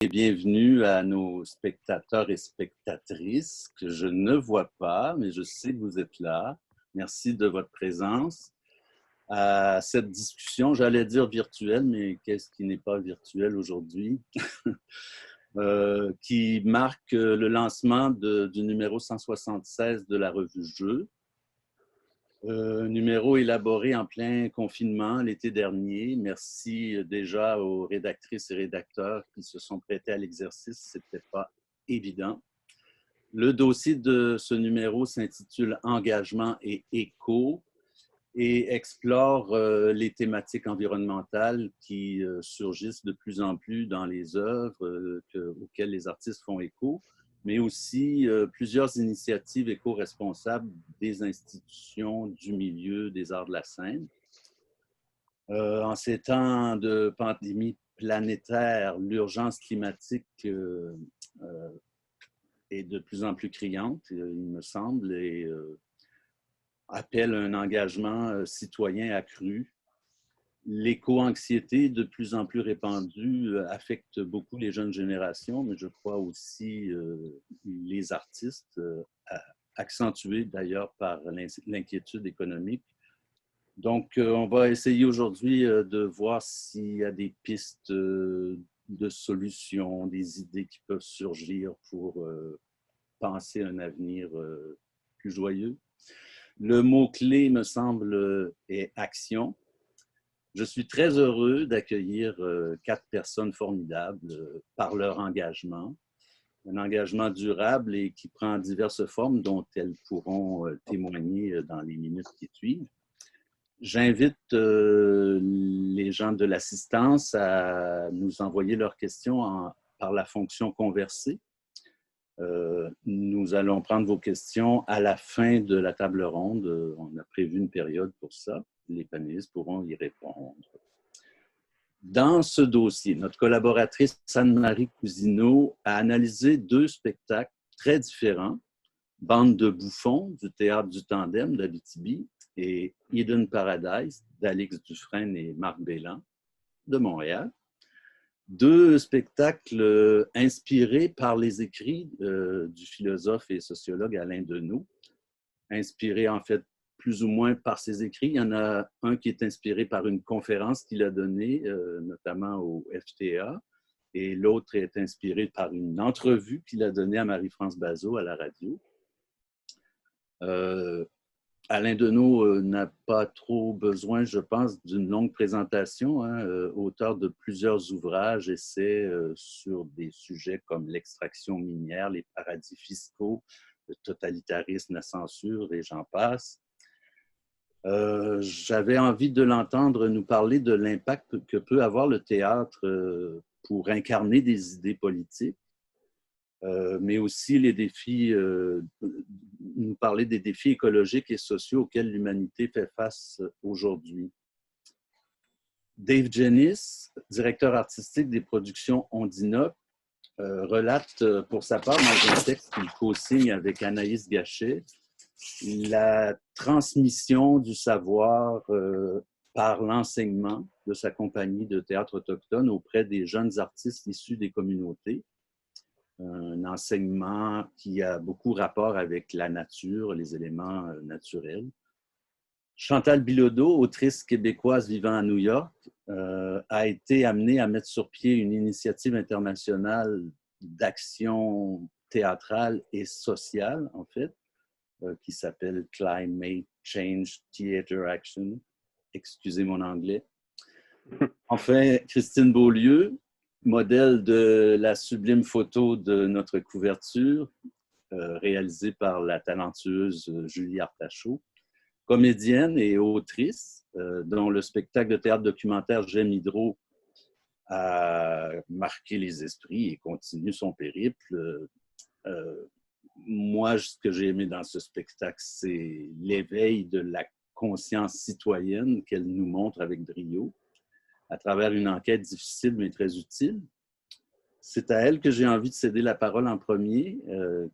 Et bienvenue à nos spectateurs et spectatrices que je ne vois pas, mais je sais que vous êtes là. Merci de votre présence à cette discussion, j'allais dire virtuelle, mais qu'est-ce qui n'est pas virtuel aujourd'hui, qui marque le lancement du numéro 176 de la revue Jeux. Numéro élaboré en plein confinement l'été dernier. Merci déjà aux rédactrices et rédacteurs qui se sont prêtés à l'exercice. Ce n'était pas évident. Le dossier de ce numéro s'intitule « Engagement et éco » et explore les thématiques environnementales qui surgissent de plus en plus dans les œuvres auxquelles les artistes font écho, mais aussi plusieurs initiatives éco-responsables des institutions du milieu des arts de la scène. En ces temps de pandémie planétaire, l'urgence climatique est de plus en plus criante, il me semble, et appelle un engagement citoyen accru. L'éco-anxiété, de plus en plus répandue, affecte beaucoup les jeunes générations, mais je crois aussi les artistes, accentués d'ailleurs par l'inquiétude économique. Donc, on va essayer aujourd'hui de voir s'il y a des pistes de solutions, des idées qui peuvent surgir pour penser un avenir plus joyeux. Le mot-clé, me semble, est action. Je suis très heureux d'accueillir 4 personnes formidables par leur engagement. Un engagement durable et qui prend diverses formes dont elles pourront témoigner dans les minutes qui suivent. J'invite les gens de l'assistance à nous envoyer leurs questions par la fonction converser. Nous allons prendre vos questions à la fin de la table ronde. On a prévu une période pour ça. Les panélistes pourront y répondre. Dans ce dossier, notre collaboratrice Anne-Marie Cousineau a analysé 2 spectacles très différents, Bande de bouffons du Théâtre du Tandem d'Abitibi et Hidden Paradise d'Alix Dufresne et Marc Bélan de Montréal. 2 spectacles inspirés par les écrits du philosophe et sociologue Alain Deneau, inspirés en fait plus ou moins par ses écrits. Il y en a un qui est inspiré par une conférence qu'il a donnée, notamment au FTA, et l'autre est inspiré par une entrevue qu'il a donnée à Marie-France Bazot à la radio. Alain Deneau n'a pas trop besoin, je pense, d'une longue présentation, auteur de plusieurs ouvrages, essais sur des sujets comme l'extraction minière, les paradis fiscaux, le totalitarisme, la censure, et j'en passe. J'avais envie de l'entendre nous parler de l'impact que peut avoir le théâtre pour incarner des idées politiques, mais aussi les défis, nous parler des défis écologiques et sociaux auxquels l'humanité fait face aujourd'hui. Dave Jennis, directeur artistique des productions Ondina, relate pour sa part dans un texte qu'il co-signe avec Anaïs Gachet la transmission du savoir par l'enseignement de sa compagnie de théâtre autochtone auprès des jeunes artistes issus des communautés. Un enseignement qui a beaucoup rapport avec la nature, les éléments naturels. Chantal Bilodeau, autrice québécoise vivant à New York, a été amenée à mettre sur pied une initiative internationale d'action théâtrale et sociale, en fait, qui s'appelle Climate Change Theatre Action. Excusez mon anglais. Enfin, Christine Beaulieu, modèle de la sublime photo de notre couverture, réalisée par la talentueuse Julie Artachot, comédienne et autrice, dont le spectacle de théâtre documentaire J'aime Hydro a marqué les esprits et continue son périple. Moi, ce que j'ai aimé dans ce spectacle, c'est l'éveil de la conscience citoyenne qu'elle nous montre avec brio, à travers une enquête difficile mais très utile. C'est à elle que j'ai envie de céder la parole en premier.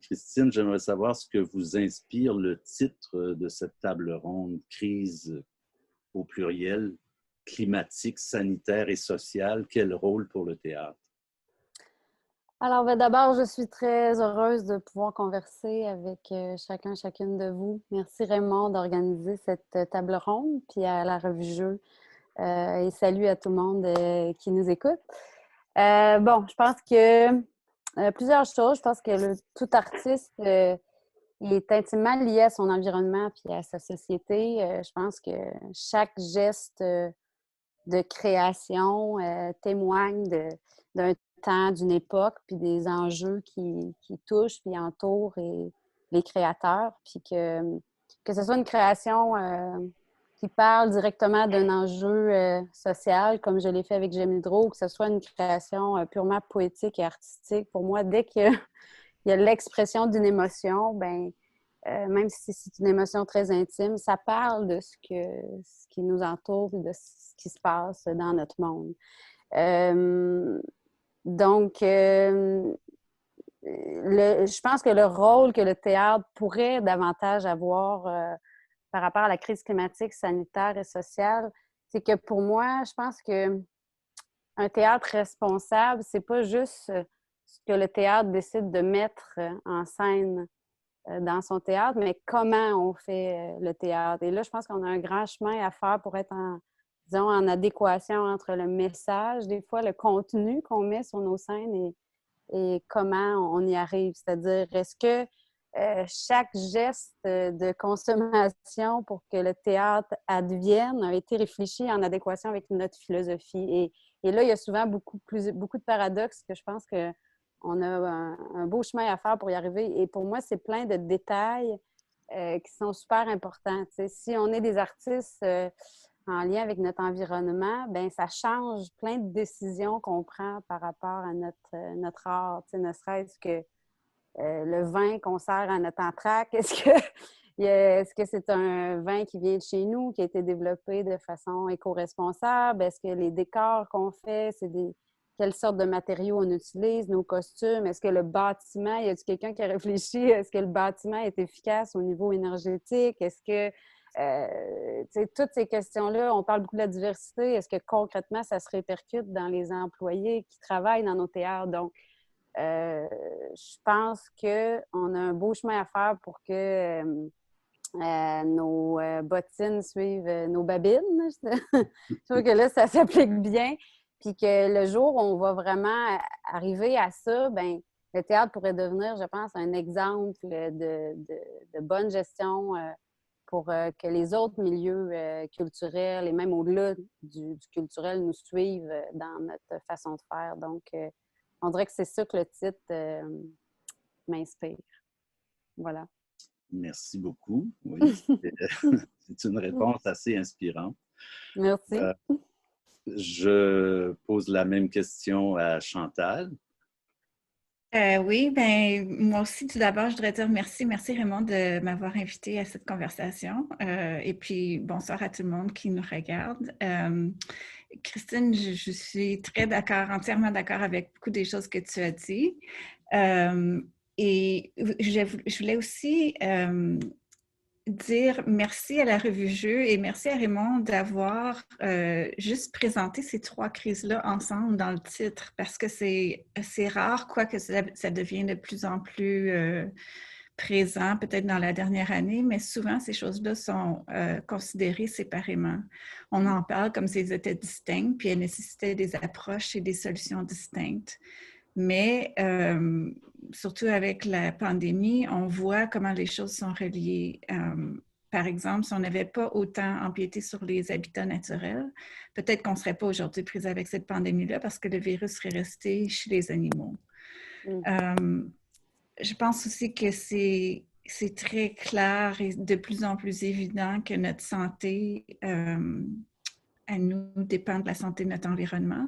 Christine, j'aimerais savoir ce que vous inspire le titre de cette table ronde, crise au pluriel, climatique, sanitaire et sociale. Quel rôle pour le théâtre? Alors, ben, d'abord, je suis très heureuse de pouvoir converser avec chacune de vous. Merci Raymond d'organiser cette table ronde, puis à la Revue Jeu. Et salut à tout le monde qui nous écoute. Bon, je pense que plusieurs choses. Je pense que tout artiste il est intimement lié à son environnement puis à sa société. Je pense que chaque geste de création témoigne d'un temps, d'une époque, puis des enjeux qui touchent puis entourent les créateurs, puis que ce soit une création qui parle directement d'un enjeu social, comme je l'ai fait avec Jamie Drault, ou que ce soit une création purement poétique et artistique. Pour moi, dès qu'il y a l'expression d'une émotion, ben même si c'est une émotion très intime, ça parle de ce qui nous entoure et de ce qui se passe dans notre monde. Donc, je pense que le rôle que le théâtre pourrait davantage avoir par rapport à la crise climatique, sanitaire et sociale, c'est que pour moi, je pense que un théâtre responsable, c'est pas juste ce que le théâtre décide de mettre en scène dans son théâtre, mais comment on fait le théâtre. Et là, je pense qu'on a un grand chemin à faire pour être disons, en adéquation entre le message, des fois le contenu qu'on met sur nos scènes et comment on y arrive. C'est-à-dire, est-ce que chaque geste de consommation pour que le théâtre advienne a été réfléchi en adéquation avec notre philosophie? Et là, il y a souvent beaucoup de paradoxes que je pense qu'on a un beau chemin à faire pour y arriver. Et pour moi, c'est plein de détails qui sont super importants. T'sais, si on est des artistes en lien avec notre environnement, ben ça change plein de décisions qu'on prend par rapport à notre art. Ne serait-ce que le vin qu'on sert à notre entracte, est-ce que c'est un vin qui vient de chez nous, qui a été développé de façon éco-responsable? Est-ce que les décors qu'on fait, quelle sorte de matériaux on utilise, nos costumes? Est-ce que le bâtiment, y a-t-il quelqu'un qui a réfléchi? Est-ce que le bâtiment est efficace au niveau énergétique? Est-ce que toutes ces questions-là, on parle beaucoup de la diversité. Est-ce que concrètement, ça se répercute dans les employés qui travaillent dans nos théâtres? Donc, je pense qu'on a un beau chemin à faire pour que nos bottines suivent nos babines. Je trouve que là, ça s'applique bien. Puis que le jour où on va vraiment arriver à ça, ben le théâtre pourrait devenir, je pense, un exemple de bonne gestion pour que les autres milieux culturels et même au-delà du culturel nous suivent dans notre façon de faire. Donc, on dirait que c'est ça que le titre m'inspire. Voilà. Merci beaucoup. Oui, c'est une réponse assez inspirante. Merci. Je pose la même question à Chantal. Oui, ben moi aussi, tout d'abord, je voudrais dire merci Raymond de m'avoir invité à cette conversation. Et puis, bonsoir à tout le monde qui nous regarde. Christine, je suis très d'accord, entièrement d'accord avec beaucoup des choses que tu as dit. Et je voulais aussi dire merci à la Revue Jeu et merci à Raymond d'avoir juste présenté ces trois crises-là ensemble dans le titre parce que c'est rare, quoique ça devient de plus en plus présent, peut-être dans la dernière année, mais souvent ces choses-là sont considérées séparément. On en parle comme si elles étaient distinctes, puis elles nécessitaient des approches et des solutions distinctes. Mais surtout avec la pandémie, on voit comment les choses sont reliées. Par exemple, si on n'avait pas autant empiété sur les habitats naturels, peut-être qu'on ne serait pas aujourd'hui pris avec cette pandémie-là parce que le virus serait resté chez les animaux. Je pense aussi que c'est très clair et de plus en plus évident que notre santé à nous dépend de la santé de notre environnement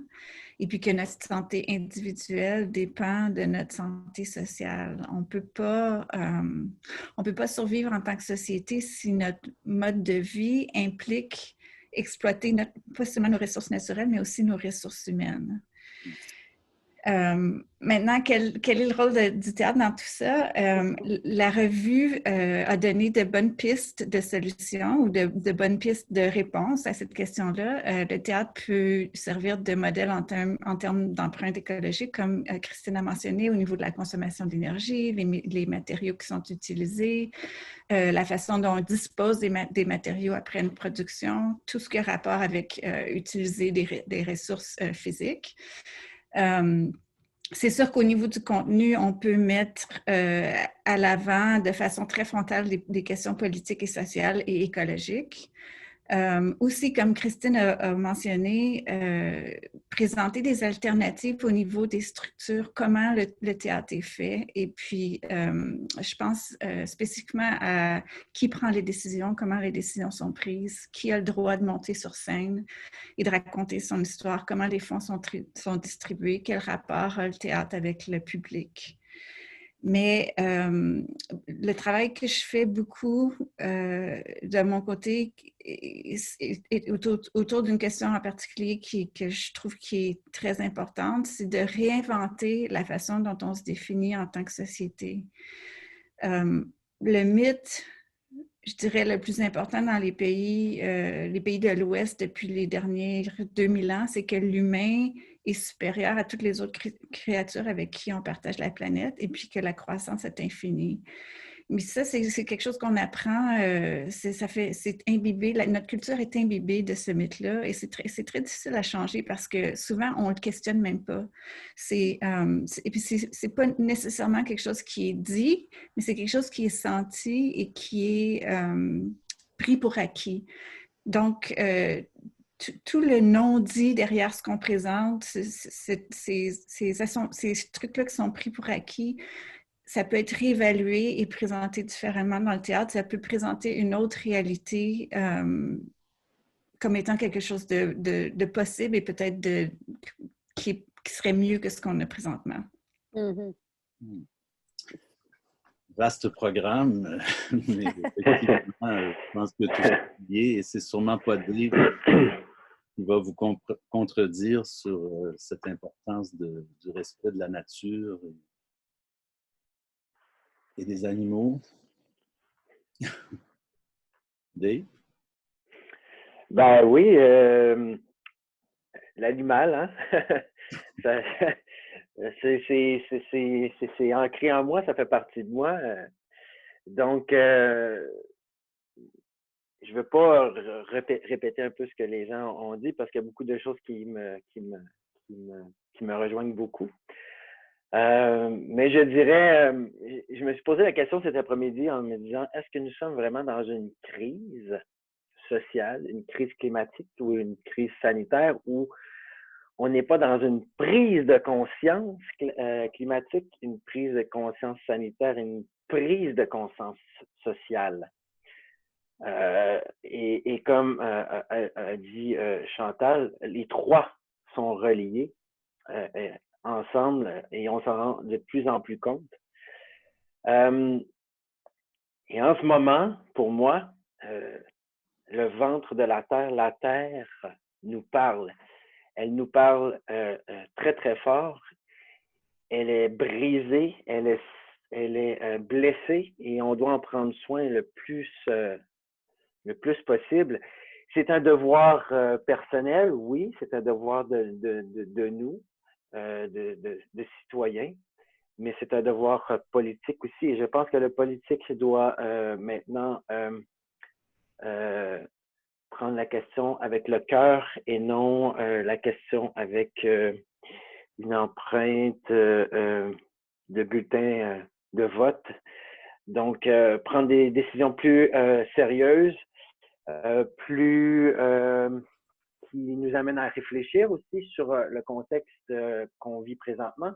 et puis que notre santé individuelle dépend de notre santé sociale. On peut pas survivre en tant que société si notre mode de vie implique exploiter pas seulement nos ressources naturelles, mais aussi nos ressources humaines. Maintenant, quel est le rôle du théâtre dans tout ça? La revue a donné de bonnes pistes de solutions ou de bonnes pistes de réponses à cette question-là. Le théâtre peut servir de modèle en termes d'empreinte écologique, comme Christine a mentionné, au niveau de la consommation d'énergie, les matériaux qui sont utilisés, la façon dont on dispose des matériaux après une production, tout ce qui a rapport avec utiliser des ressources physiques. C'est sûr qu'au niveau du contenu, on peut mettre à l'avant de façon très frontale des questions politiques et sociales et écologiques. Aussi, comme Christine a mentionné, présenter des alternatives au niveau des structures, comment le théâtre est fait. Et puis, je pense spécifiquement à qui prend les décisions, comment les décisions sont prises, qui a le droit de monter sur scène et de raconter son histoire, comment les fonds sont distribués, quel rapport a le théâtre avec le public. Mais le travail que je fais beaucoup de mon côté est autour d'une question en particulier que je trouve qui est très importante, c'est de réinventer la façon dont on se définit en tant que société. Le mythe, je dirais, le plus important dans les pays de l'Ouest depuis les derniers 2000 ans, c'est que l'humain est supérieur à toutes les autres créatures avec qui on partage la planète et puis que la croissance est infinie. Mais ça, c'est quelque chose qu'on apprend, c'est imbibé, notre culture est imbibée de ce mythe-là et c'est très difficile à changer parce que souvent, on ne le questionne même pas. Et puis, c'est pas nécessairement quelque chose qui est dit, mais c'est quelque chose qui est senti et qui est pris pour acquis. Donc, tout le non-dit derrière ce qu'on présente, ces trucs-là qui sont pris pour acquis, ça peut être réévalué et présenté différemment dans le théâtre. Ça peut présenter une autre réalité comme étant quelque chose de possible et peut-être qui serait mieux que ce qu'on a présentement. Mm-hmm. Vaste programme, mais effectivement, je pense que tout est lié et c'est sûrement pas Dave qui va vous contredire sur cette importance du respect de la nature et des animaux. Dave? Ben oui, l'animal, hein? C'est ancré en moi, ça fait partie de moi. Donc, je veux pas répéter un peu ce que les gens ont dit parce qu'il y a beaucoup de choses qui me rejoignent beaucoup. Mais je dirais, je me suis posé la question cet après-midi en me disant, est-ce que nous sommes vraiment dans une crise sociale, une crise climatique ou une crise sanitaire où on n'est pas dans une prise de conscience climatique, une prise de conscience sanitaire, une prise de conscience sociale. Et comme a dit Chantal, les trois sont reliés ensemble et on s'en rend de plus en plus compte. Et en ce moment, pour moi, le ventre de la terre nous parle. Elle nous parle très, très fort. Elle est brisée, elle est blessée et on doit en prendre soin le plus possible. C'est un devoir personnel, oui, c'est un devoir de nous, de citoyens, mais c'est un devoir politique aussi. Et je pense que le politique doit maintenant prendre la question avec le cœur et non la question avec une empreinte de bulletin de vote. Donc, prendre des décisions plus sérieuses, qui nous amènent à réfléchir aussi sur le contexte qu'on vit présentement.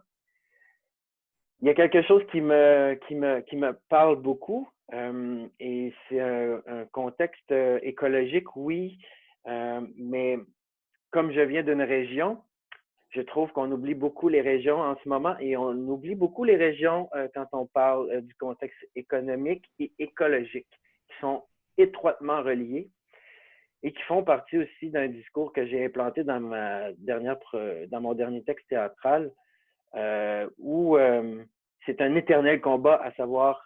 Il y a quelque chose qui me parle beaucoup et c'est un contexte écologique, oui, mais comme je viens d'une région, je trouve qu'on oublie beaucoup les régions en ce moment et on oublie beaucoup les régions quand on parle du contexte économique et écologique qui sont étroitement reliés et qui font partie aussi d'un discours que j'ai implanté dans mon dernier texte théâtral où c'est un éternel combat à savoir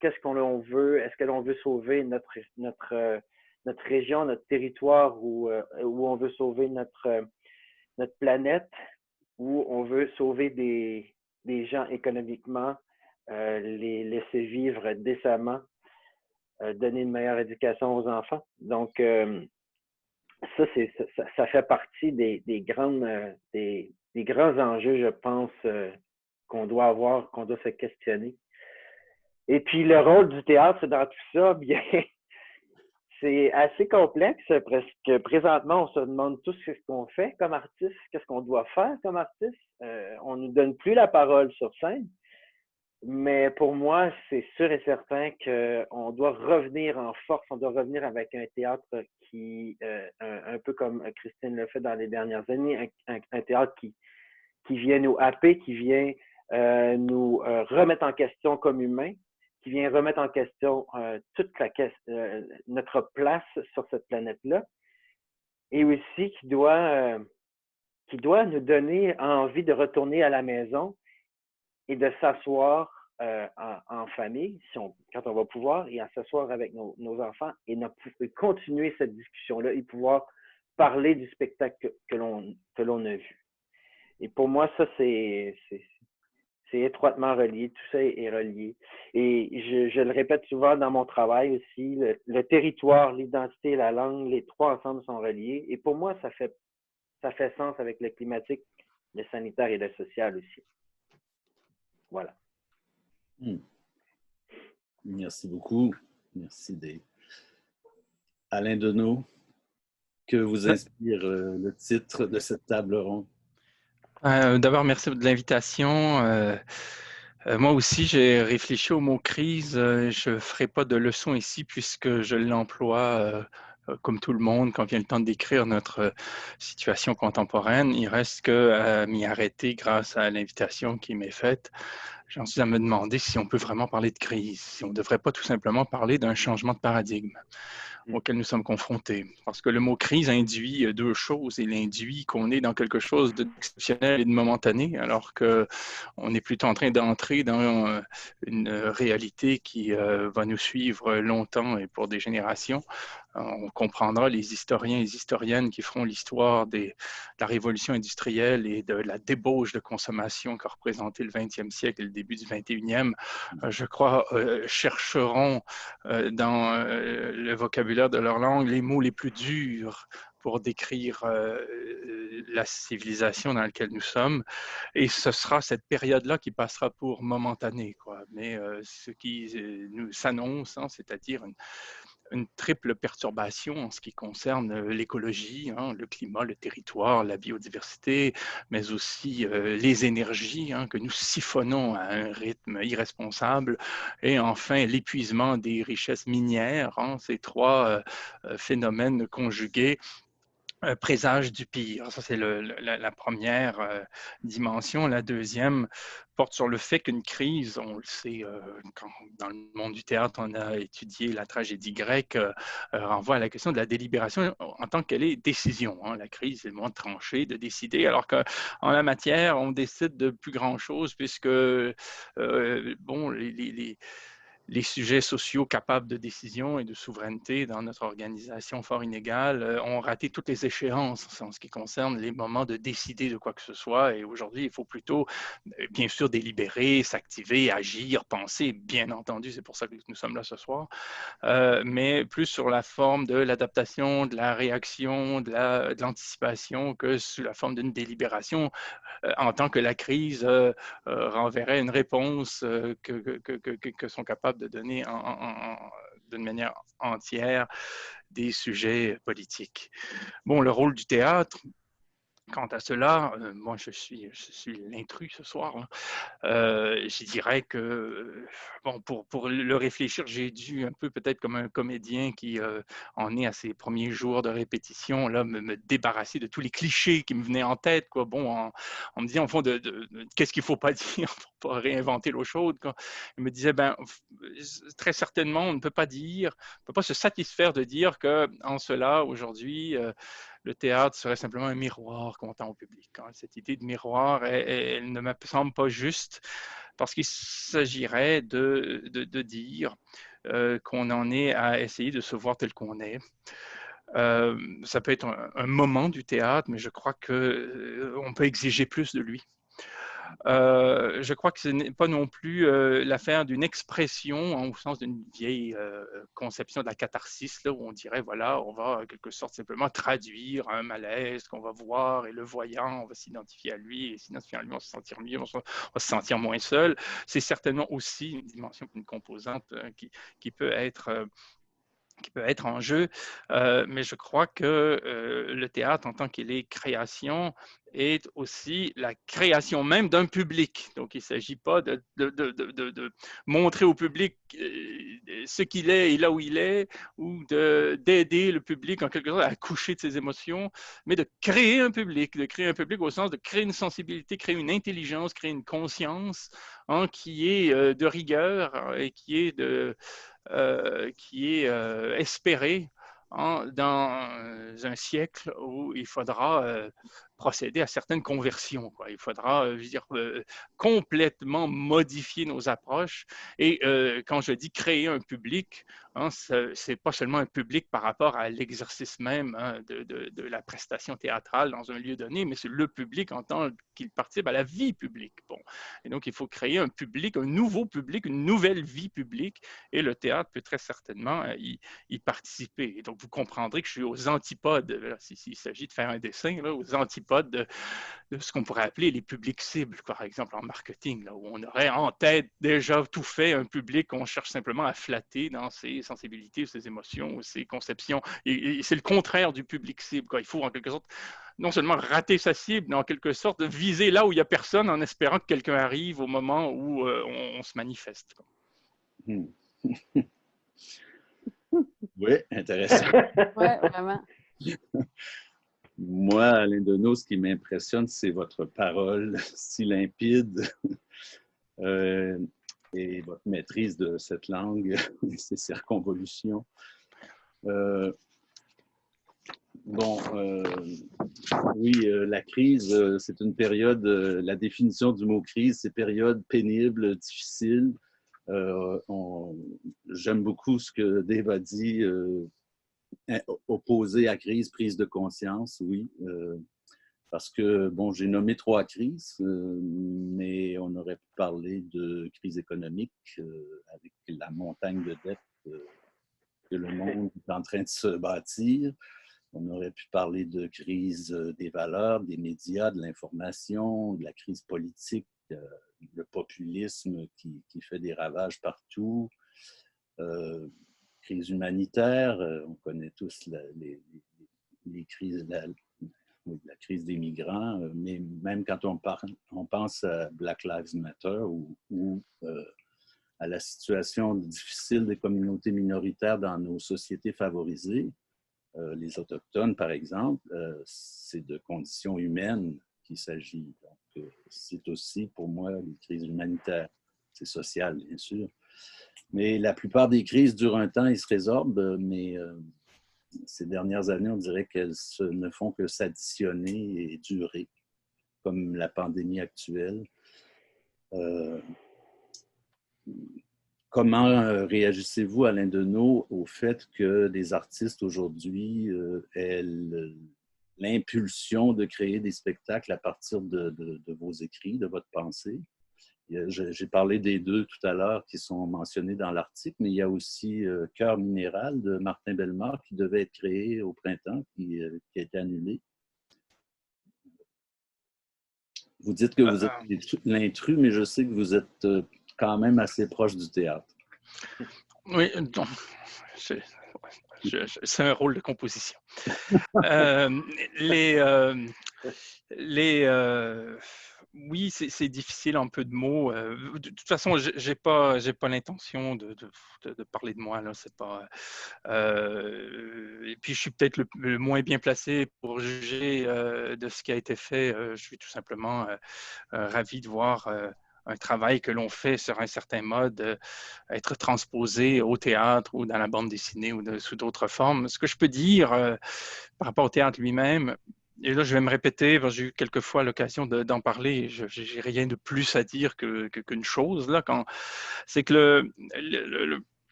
qu'est-ce qu'on veut, est-ce que l'on veut sauver notre région, notre territoire, ou où on veut sauver notre planète, où on veut sauver des gens économiquement, les laisser vivre décemment, donner une meilleure éducation aux enfants. Donc, ça fait partie des grands enjeux, je pense, qu'on doit avoir, qu'on doit se questionner. Et puis, le rôle du théâtre dans tout ça, bien, c'est assez complexe parce que présentement, on se demande tous ce qu'on fait comme artiste, qu'est-ce qu'on doit faire comme artiste. On ne nous donne plus la parole sur scène. Mais pour moi, c'est sûr et certain qu'on doit revenir en force, on doit revenir avec un théâtre qui, un peu comme Christine le fait dans les dernières années, un théâtre qui vient nous happer, qui vient nous remettre en question comme humains, qui vient remettre en question toute notre place sur cette planète-là, et aussi qui doit nous donner envie de retourner à la maison et de s'asseoir en famille, quand on va pouvoir, et à s'asseoir avec nos enfants et continuer cette discussion-là et pouvoir parler du spectacle que l'on a vu. Et pour moi, ça, c'est étroitement relié. Tout ça est relié. Et je le répète souvent dans mon travail aussi, le territoire, l'identité et la langue, les trois ensemble sont reliés. Et pour moi, ça fait sens avec le climatique, le sanitaire et le social aussi. Voilà. Merci beaucoup. Merci Dave. Alain Deneau, que vous inspire le titre de cette table ronde? D'abord, merci de l'invitation. Moi aussi, j'ai réfléchi au mot crise. Je ne ferai pas de leçon ici puisque je l'emploie comme tout le monde quand vient le temps de décrire notre situation contemporaine. Il reste qu'à m'y arrêter grâce à l'invitation qui m'est faite. J'en suis à me demander si on peut vraiment parler de crise, si on ne devrait pas tout simplement parler d'un changement de paradigme auquel nous sommes confrontés. Parce que le mot crise induit deux choses. Il induit qu'on est dans quelque chose d'exceptionnel et de momentané, alors qu'on est plutôt en train d'entrer dans une réalité qui va nous suivre longtemps et pour des générations. On comprendra les historiens et les historiennes qui feront l'histoire de la révolution industrielle et de la débauche de consommation qu'a représenté le 20e siècle et le début du 21e, je crois, chercheront dans le vocabulaire de leur langue les mots les plus durs pour décrire la civilisation dans laquelle nous sommes. Et ce sera cette période-là qui passera pour momentanée, quoi. Mais ce qui nous s'annonce, c'est-à-dire une triple perturbation en ce qui concerne l'écologie, le climat, le territoire, la biodiversité, mais aussi les énergies que nous siphonnons à un rythme irresponsable, et enfin l'épuisement des richesses minières. Ces trois phénomènes conjugués présage du pire. Ça, c'est la première dimension. La deuxième porte sur le fait qu'une crise, on le sait, quand dans le monde du théâtre, on a étudié la tragédie grecque, renvoie à la question de la délibération en tant qu'elle est décision. La crise, c'est le moment de trancher, de décider, alors qu'en la matière, on décide de plus grand-chose puisque, bon, les sujets sociaux capables de décision et de souveraineté dans notre organisation fort inégale ont raté toutes les échéances en ce qui concerne les moments de décider de quoi que ce soit. Et aujourd'hui, il faut plutôt, bien sûr, délibérer, s'activer, agir, penser. Bien entendu, c'est pour ça que nous sommes là ce soir. Mais plus sur la forme de l'adaptation, de la réaction, de l'anticipation que sous la forme d'une délibération en tant que la crise renverrait une réponse que sont capables de donner d'une manière entière des sujets politiques. Bon, le rôle du théâtre, quant à cela, moi je suis l'intrus ce soir. Je dirais que, bon, pour le réfléchir, j'ai dû un peu peut-être comme un comédien qui en est à ses premiers jours de répétition, là, me débarrasser de tous les clichés qui me venaient en tête, quoi. Bon, en me disant au fond de qu'est-ce qu'il ne faut pas dire pour pas réinventer l'eau chaude, quoi. Il me disait, ben, très certainement, on ne peut pas se satisfaire de dire qu'en cela, aujourd'hui, le théâtre serait simplement un miroir qu'on tend au public. Cette idée de miroir, elle ne me semble pas juste, parce qu'il s'agirait de dire qu'on en est à essayer de se voir tel qu'on est. Ça peut être un moment du théâtre, mais je crois qu'on peut exiger plus de lui. Je crois que ce n'est pas non plus l'affaire d'une expression, au sens d'une vieille conception de la catharsis, là, où on dirait, voilà, on va en quelque sorte simplement traduire un malaise qu'on va voir, et le voyant, on va s'identifier à lui, et s'identifier à lui, on va se sentir mieux, on va se sentir moins seul. C'est certainement aussi une dimension, une composante qui peut être en jeu, mais je crois que le théâtre, en tant qu'il est création, est aussi la création même d'un public. Donc, il ne s'agit pas de montrer au public ce qu'il est et là où il est, ou d'aider le public en quelque sorte à accoucher de ses émotions, mais de créer un public au sens de créer une sensibilité, créer une intelligence, créer une conscience qui est de rigueur et qui est espéré dans un siècle où il faudra procéder à certaines conversions, quoi. Il faudra, je veux dire, complètement modifier nos approches. Et quand je dis créer un public, c'est pas seulement un public par rapport à l'exercice même de la prestation théâtrale dans un lieu donné, mais c'est le public en tant qu'il participe à la vie publique. Bon. Et donc, il faut créer un public, un nouveau public, une nouvelle vie publique, et le théâtre peut très certainement y participer. Et donc, vous comprendrez que je suis aux antipodes, s'il s'agit de faire un dessin, là, aux antipodes de ce qu'on pourrait appeler les publics cibles, par exemple en marketing, là, où on aurait en tête déjà tout fait un public qu'on cherche simplement à flatter dans ses sensibilités, ses émotions, ses conceptions. Et c'est le contraire du public cible, quoi. Il faut en quelque sorte non seulement rater sa cible, mais en quelque sorte viser là où il n'y a personne en espérant que quelqu'un arrive au moment où on se manifeste, quoi. Oui, intéressant. Oui, vraiment. Moi, Alain Deneau, ce qui m'impressionne, c'est votre parole si limpide et votre maîtrise de cette langue et ses circonvolutions. Oui, la crise, c'est une période, la définition du mot crise, c'est période pénible, difficile. J'aime beaucoup ce que Dave a dit, opposé à crise, prise de conscience, oui. Parce que, bon, j'ai nommé 3 crises, mais on aurait pu parler de crise économique avec la montagne de dettes que le monde est en train de se bâtir. On aurait pu parler de crise des valeurs, des médias, de l'information, de la crise politique, le populisme qui fait des ravages partout, crise humanitaire, on connaît tous les crises, la crise des migrants, mais même quand on pense à Black Lives Matter ou à la situation difficile des communautés minoritaires dans nos sociétés favorisées, les Autochtones, par exemple, c'est de conditions humaines qu'il s'agit. Donc, c'est aussi, pour moi, une crise humanitaire. C'est social, bien sûr. Mais la plupart des crises durent un temps et se résorbent, mais ces dernières années, on dirait qu'elles ne font que s'additionner et durer, comme la pandémie actuelle. Comment réagissez-vous, Alain Deneau, au fait que les artistes aujourd'hui aient l'impulsion de créer des spectacles à partir de vos écrits, de votre pensée? J'ai parlé des 2 tout à l'heure qui sont mentionnés dans l'article, mais il y a aussi Cœur minéral de Martin Bellemare qui devait être créé au printemps, qui a été annulé. Vous dites que vous êtes l'intrus, mais je sais que vous êtes quand même assez proche du théâtre. Oui, donc, c'est un rôle de composition. Oui, c'est difficile en peu de mots. De toute façon, j'ai pas l'intention de parler de moi là. C'est pas. Et puis je suis peut-être le moins bien placé pour juger de ce qui a été fait. Je suis tout simplement ravi de voir un travail que l'on fait sur un certain mode être transposé au théâtre ou dans la bande dessinée ou sous d'autres formes. Ce que je peux dire par rapport au théâtre lui-même, et là je vais me répéter, j'ai eu quelquefois l'occasion d'en parler, je n'ai rien de plus à dire qu'une chose, là, c'est que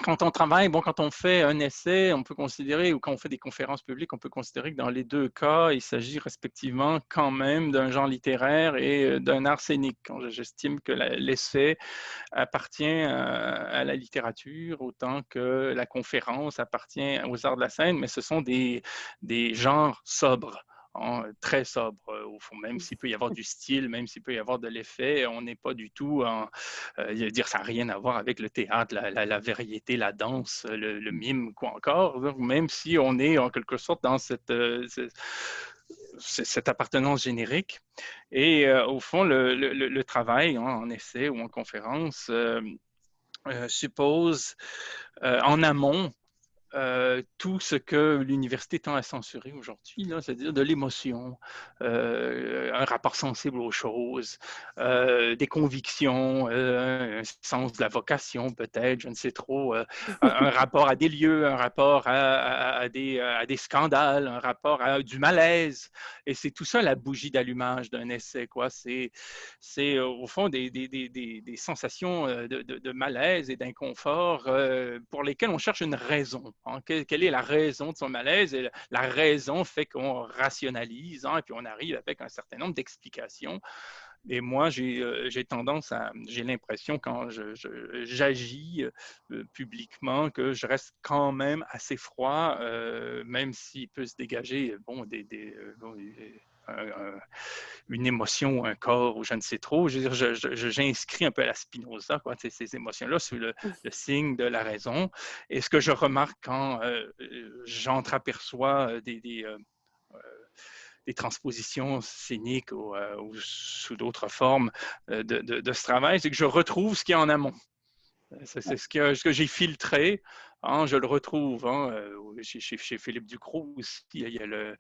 quand on travaille, quand on fait un essai, on peut considérer, ou quand on fait des conférences publiques, on peut considérer que dans les deux cas, il s'agit respectivement quand même d'un genre littéraire et d'un art scénique. J'estime que l'essai appartient à la littérature autant que la conférence appartient aux arts de la scène, mais ce sont des genres sobres. Très sobre, au fond, même s'il peut y avoir du style, même s'il peut y avoir de l'effet, on n'est pas du tout dire ça n'a rien à voir avec le théâtre, la variété, la danse, le mime, quoi encore, même si on est en quelque sorte dans cette appartenance générique. Et au fond, le travail en essai ou en conférence suppose en amont tout ce que l'université tend à censurer aujourd'hui, c'est-à-dire de l'émotion, un rapport sensible aux choses, des convictions, un sens de la vocation peut-être, je ne sais trop, un rapport à des lieux, un rapport à des scandales, un rapport à du malaise. Et c'est tout ça la bougie d'allumage d'un essai, quoi. C'est au fond des sensations de malaise et d'inconfort pour lesquelles on cherche une raison. Hein. Quelle est la raison de son malaise? Et la raison fait qu'on rationalise, et puis on arrive avec un certain nombre d'explications. Et moi, j'ai l'impression quand j'agis publiquement que je reste quand même assez froid, même s'il peut se dégager une émotion ou un corps ou je ne sais trop. J'inscris un peu à la Spinoza, quoi, ces émotions-là sur le signe de la raison. Et ce que je remarque quand j'entreaperçois des transpositions scéniques ou sous d'autres formes de ce travail, c'est que je retrouve ce qui est en amont. C'est ce que j'ai filtré, je le retrouve. Chez Philippe Ducrot aussi, il y a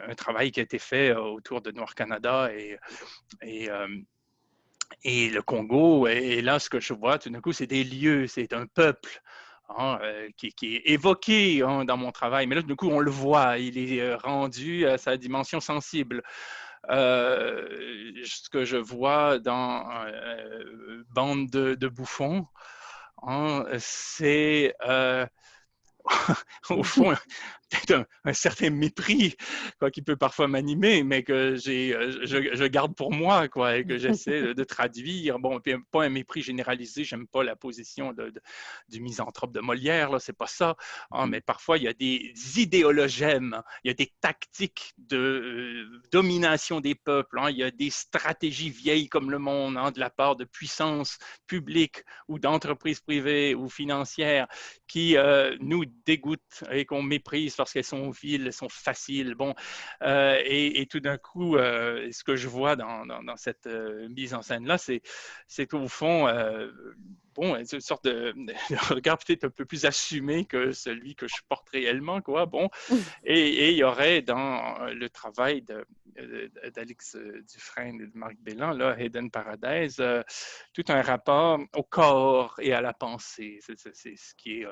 un travail qui a été fait autour de Noir Canada et le Congo. Et là, ce que je vois tout d'un coup, c'est des lieux, c'est un peuple. Qui est évoqué dans mon travail. Mais là, du coup, on le voit, il est rendu à sa dimension sensible. Ce que je vois dans Bande de bouffons, c'est au fond peut-être un certain mépris qui peut parfois m'animer, mais que je garde pour moi, quoi, et que j'essaie de traduire. Bon, puis pas un mépris généralisé, j'aime pas la position du misanthrope de Molière, là, c'est pas ça. Mais parfois, il y a des idéologèmes, il y a des tactiques de domination des peuples, il y a des stratégies vieilles comme le monde, de la part de puissances publiques ou d'entreprises privées ou financières qui nous dégoûtent et qu'on méprise parce qu'elles sont viles, elles sont faciles. Bon, et tout d'un coup, ce que je vois dans cette mise en scène-là, c'est qu'au fond, une sorte de regard peut-être un peu plus assumé que celui que je porte réellement, quoi. Bon, et il y aurait dans le travail d'Alex Dufresne et de Marc Bellan, là, Hidden Paradise, tout un rapport au corps et à la pensée. C'est ce qui est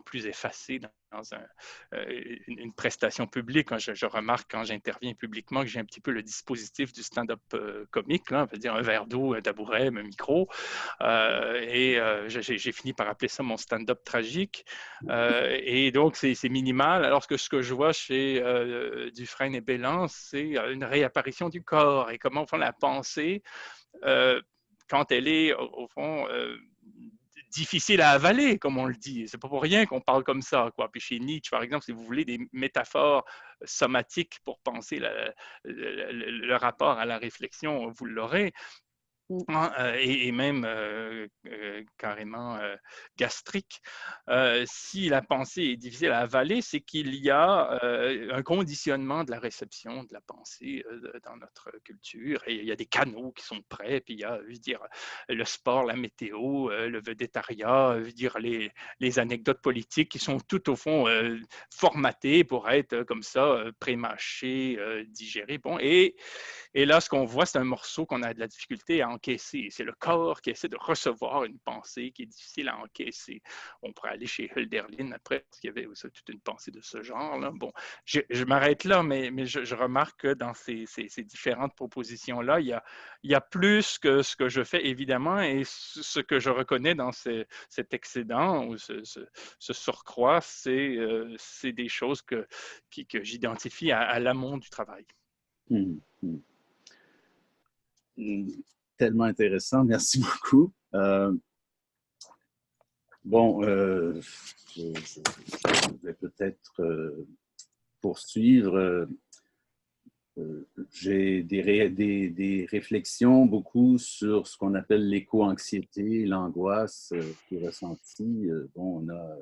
plus effacé dans une prestation publique. Je remarque quand j'interviens publiquement que j'ai un petit peu le dispositif du stand-up comique, là, on peut dire un verre d'eau, un tabouret, un micro. J'ai fini par appeler ça mon stand-up tragique. Et donc, c'est minimal. Alors que ce que je vois chez Dufresne et Bellan, c'est une réapparition du corps et comment, au fond, la pensée, quand elle est, au fond, difficile à avaler, comme on le dit. C'est pas pour rien qu'on parle comme ça, quoi. Puis chez Nietzsche, par exemple, si vous voulez des métaphores somatiques pour penser le rapport à la réflexion, vous l'aurez. Et même carrément gastrique. Si la pensée est difficile à avaler, c'est qu'il y a un conditionnement de la réception de la pensée dans notre culture. Et il y a des canaux qui sont prêts. Puis il y a, je veux dire, le sport, la météo, le vedettariat, je veux dire, les anecdotes politiques qui sont tout au fond formatées pour être comme ça, pré-mâchées, digérées. Bon, et là, ce qu'on voit, c'est un morceau qu'on a de la difficulté à encaisser. C'est le corps qui essaie de recevoir une pensée qui est difficile à encaisser. On pourrait aller chez Hölderlin après, parce qu'il y avait aussi toute une pensée de ce genre-là. Bon, je m'arrête là, mais je remarque que dans ces différentes propositions-là, il y a plus que ce que je fais, évidemment, et ce que je reconnais dans cet excédent ou ce surcroît, c'est des choses que j'identifie à l'amont du travail. Tellement intéressant, merci beaucoup. Je vais peut-être poursuivre. J'ai des réflexions beaucoup sur ce qu'on appelle l'éco-anxiété, l'angoisse qui est ressentie. On a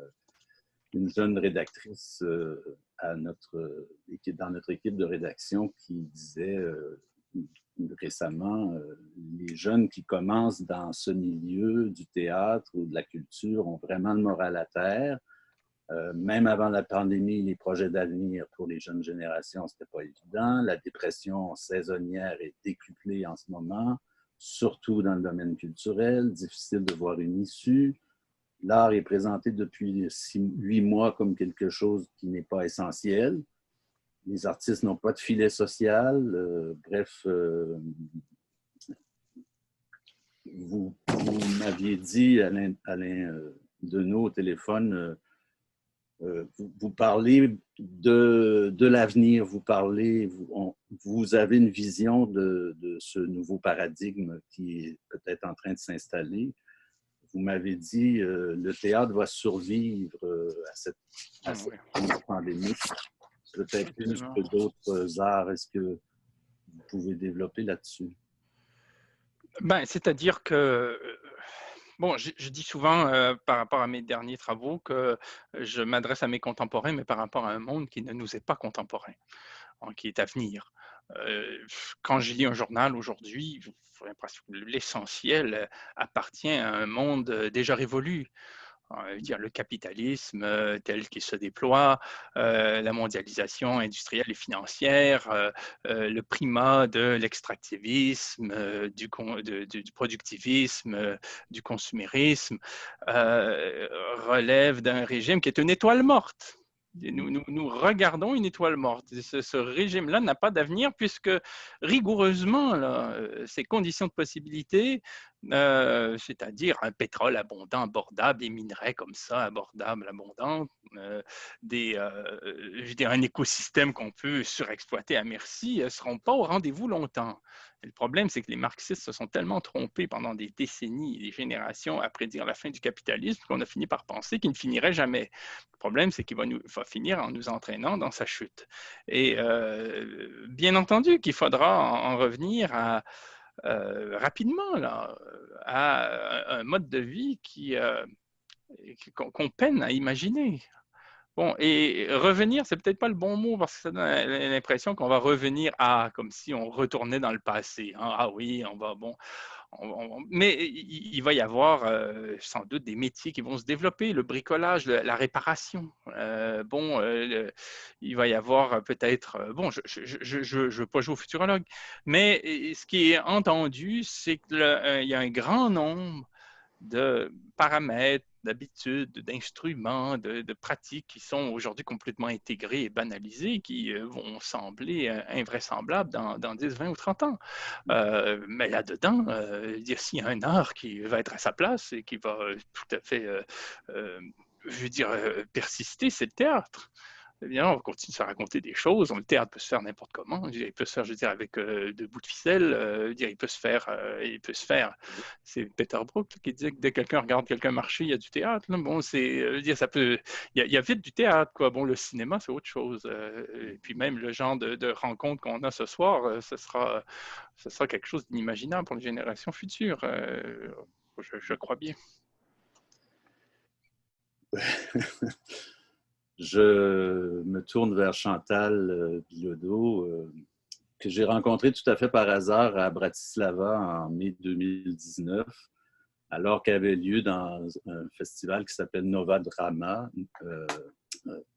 une jeune rédactrice dans notre équipe de rédaction qui disait récemment, les jeunes qui commencent dans ce milieu du théâtre ou de la culture ont vraiment le moral à terre. Même avant la pandémie, les projets d'avenir pour les jeunes générations, ce n'était pas évident. La dépression saisonnière est décuplée en ce moment, surtout dans le domaine culturel. Difficile de voir une issue. L'art est présenté depuis 8 mois comme quelque chose qui n'est pas essentiel. Les artistes n'ont pas de filet social. Vous m'aviez dit, Alain Deneau, au téléphone, vous parlez de l'avenir, vous avez une vision de ce nouveau paradigme qui est peut-être en train de s'installer. Vous m'avez dit le théâtre va survivre à cette pandémie, peut-être plus que d'autres arts. Est-ce que vous pouvez développer là-dessus? C'est-à-dire que, bon, je dis souvent par rapport à mes derniers travaux que je m'adresse à mes contemporains, mais par rapport à un monde qui ne nous est pas contemporain, qui est à venir. Quand je lis un journal aujourd'hui, j'ai l'impression que l'essentiel appartient à un monde déjà révolu. Dire le capitalisme tel qu'il se déploie, la mondialisation industrielle et financière, le primat de l'extractivisme, du productivisme, du consumérisme, relève d'un régime qui est une étoile morte. Nous regardons une étoile morte. Ce régime-là n'a pas d'avenir puisque rigoureusement, là, ces conditions de possibilité, c'est-à-dire un pétrole abondant, abordable, des minerais comme ça, abordables, abondants, je veux dire, un écosystème qu'on peut surexploiter à merci, ne seront pas au rendez-vous longtemps. Et le problème, c'est que les marxistes se sont tellement trompés pendant des décennies, des générations à prédire la fin du capitalisme qu'on a fini par penser qu'il ne finirait jamais. Le problème, c'est qu'il va finir en nous entraînant dans sa chute. Et bien entendu qu'il faudra en revenir rapidement là, à un mode de vie qu'on peine à imaginer. Bon, et revenir, c'est peut-être pas le bon mot parce que ça donne l'impression qu'on va revenir comme si on retournait dans le passé. Hein. Ah oui, on va, bon. Mais il va y avoir sans doute des métiers qui vont se développer, le bricolage, la réparation. Il va y avoir peut-être, bon, je ne veux pas jouer au futurologue, mais ce qui est entendu, c'est qu'il y a un grand nombre de paramètres, d'habitudes, d'instruments, de pratiques qui sont aujourd'hui complètement intégrés et banalisés, qui vont sembler invraisemblables dans 10, 20 ou 30 ans. Mais là-dedans, s'il y a un art qui va être à sa place et qui va tout à fait, persister, c'est le théâtre. bien, on continue à raconter des choses. Le théâtre peut se faire n'importe comment. Il peut se faire, je veux dire, avec de bouts de ficelle. Il peut se faire. C'est Peter Brook qui dit que dès que quelqu'un regarde quelqu'un marcher, il y a du théâtre. Là. Bon, ça peut. Il y a vite du théâtre, quoi. Bon, le cinéma, c'est autre chose. Et puis même le genre de rencontre qu'on a ce soir, ce sera quelque chose d'inimaginable pour les générations futures. Je crois bien. Je me tourne vers Chantal Bilodeau, que j'ai rencontrée tout à fait par hasard à Bratislava en mai 2019, alors qu'avait lieu dans un festival qui s'appelle Nova Drama,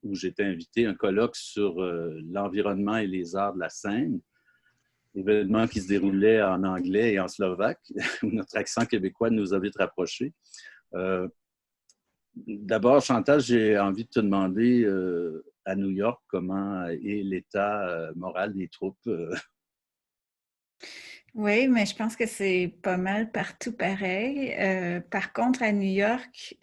où j'étais invité à un colloque sur l'environnement et les arts de la scène, événement qui se déroulait en anglais et en slovaque, où notre accent québécois nous a vite rapprochés. D'abord, Chantal, j'ai envie de te demander à New York comment est l'état moral des troupes. Oui, mais je pense que c'est pas mal partout pareil. Par contre, à New York,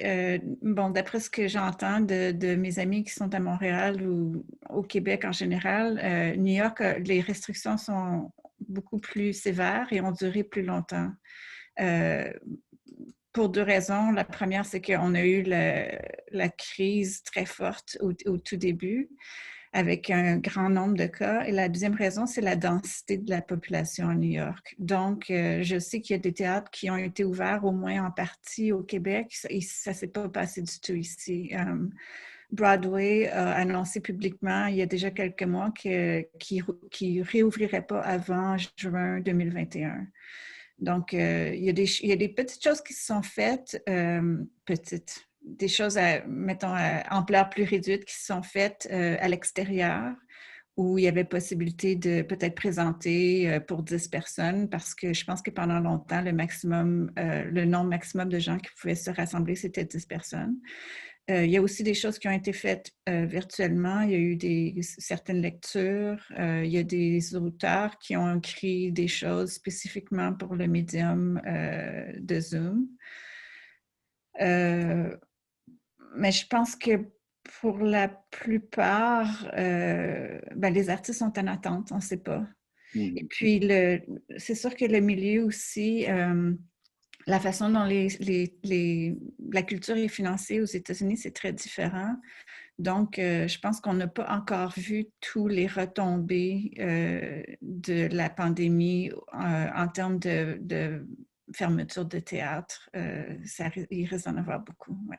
bon, d'après ce que j'entends de mes amis qui sont à Montréal ou au Québec en général, New York, les restrictions sont beaucoup plus sévères et ont duré plus longtemps. Pour deux raisons. La première, c'est qu'on a eu la crise très forte au tout début, avec un grand nombre de cas. Et la deuxième raison, c'est la densité de la population à New York. Donc, je sais qu'il y a des théâtres qui ont été ouverts au moins en partie au Québec et ça ne s'est pas passé du tout ici. Broadway a annoncé publiquement il y a déjà quelques mois qu'il ne réouvrirait pas avant juin 2021. Donc, il y a des petites choses qui se sont faites, des choses, mettons, à ampleur plus réduite qui se sont faites à l'extérieur, où il y avait possibilité de peut-être présenter pour 10 personnes, parce que je pense que pendant longtemps, le nombre maximum de gens qui pouvaient se rassembler, c'était 10 personnes. Il y a aussi des choses qui ont été faites virtuellement. Il y a eu certaines lectures. Il y a des auteurs qui ont écrit des choses spécifiquement pour le médium de Zoom. Mais je pense que pour la plupart, les artistes sont en attente, on ne sait pas. Et puis, c'est sûr que le milieu aussi... la façon dont la culture est financée aux États-Unis, c'est très différent. Donc, je pense qu'on n'a pas encore vu tous les retombées de la pandémie en termes de fermeture de théâtre. Il risque d'en avoir beaucoup. Ouais.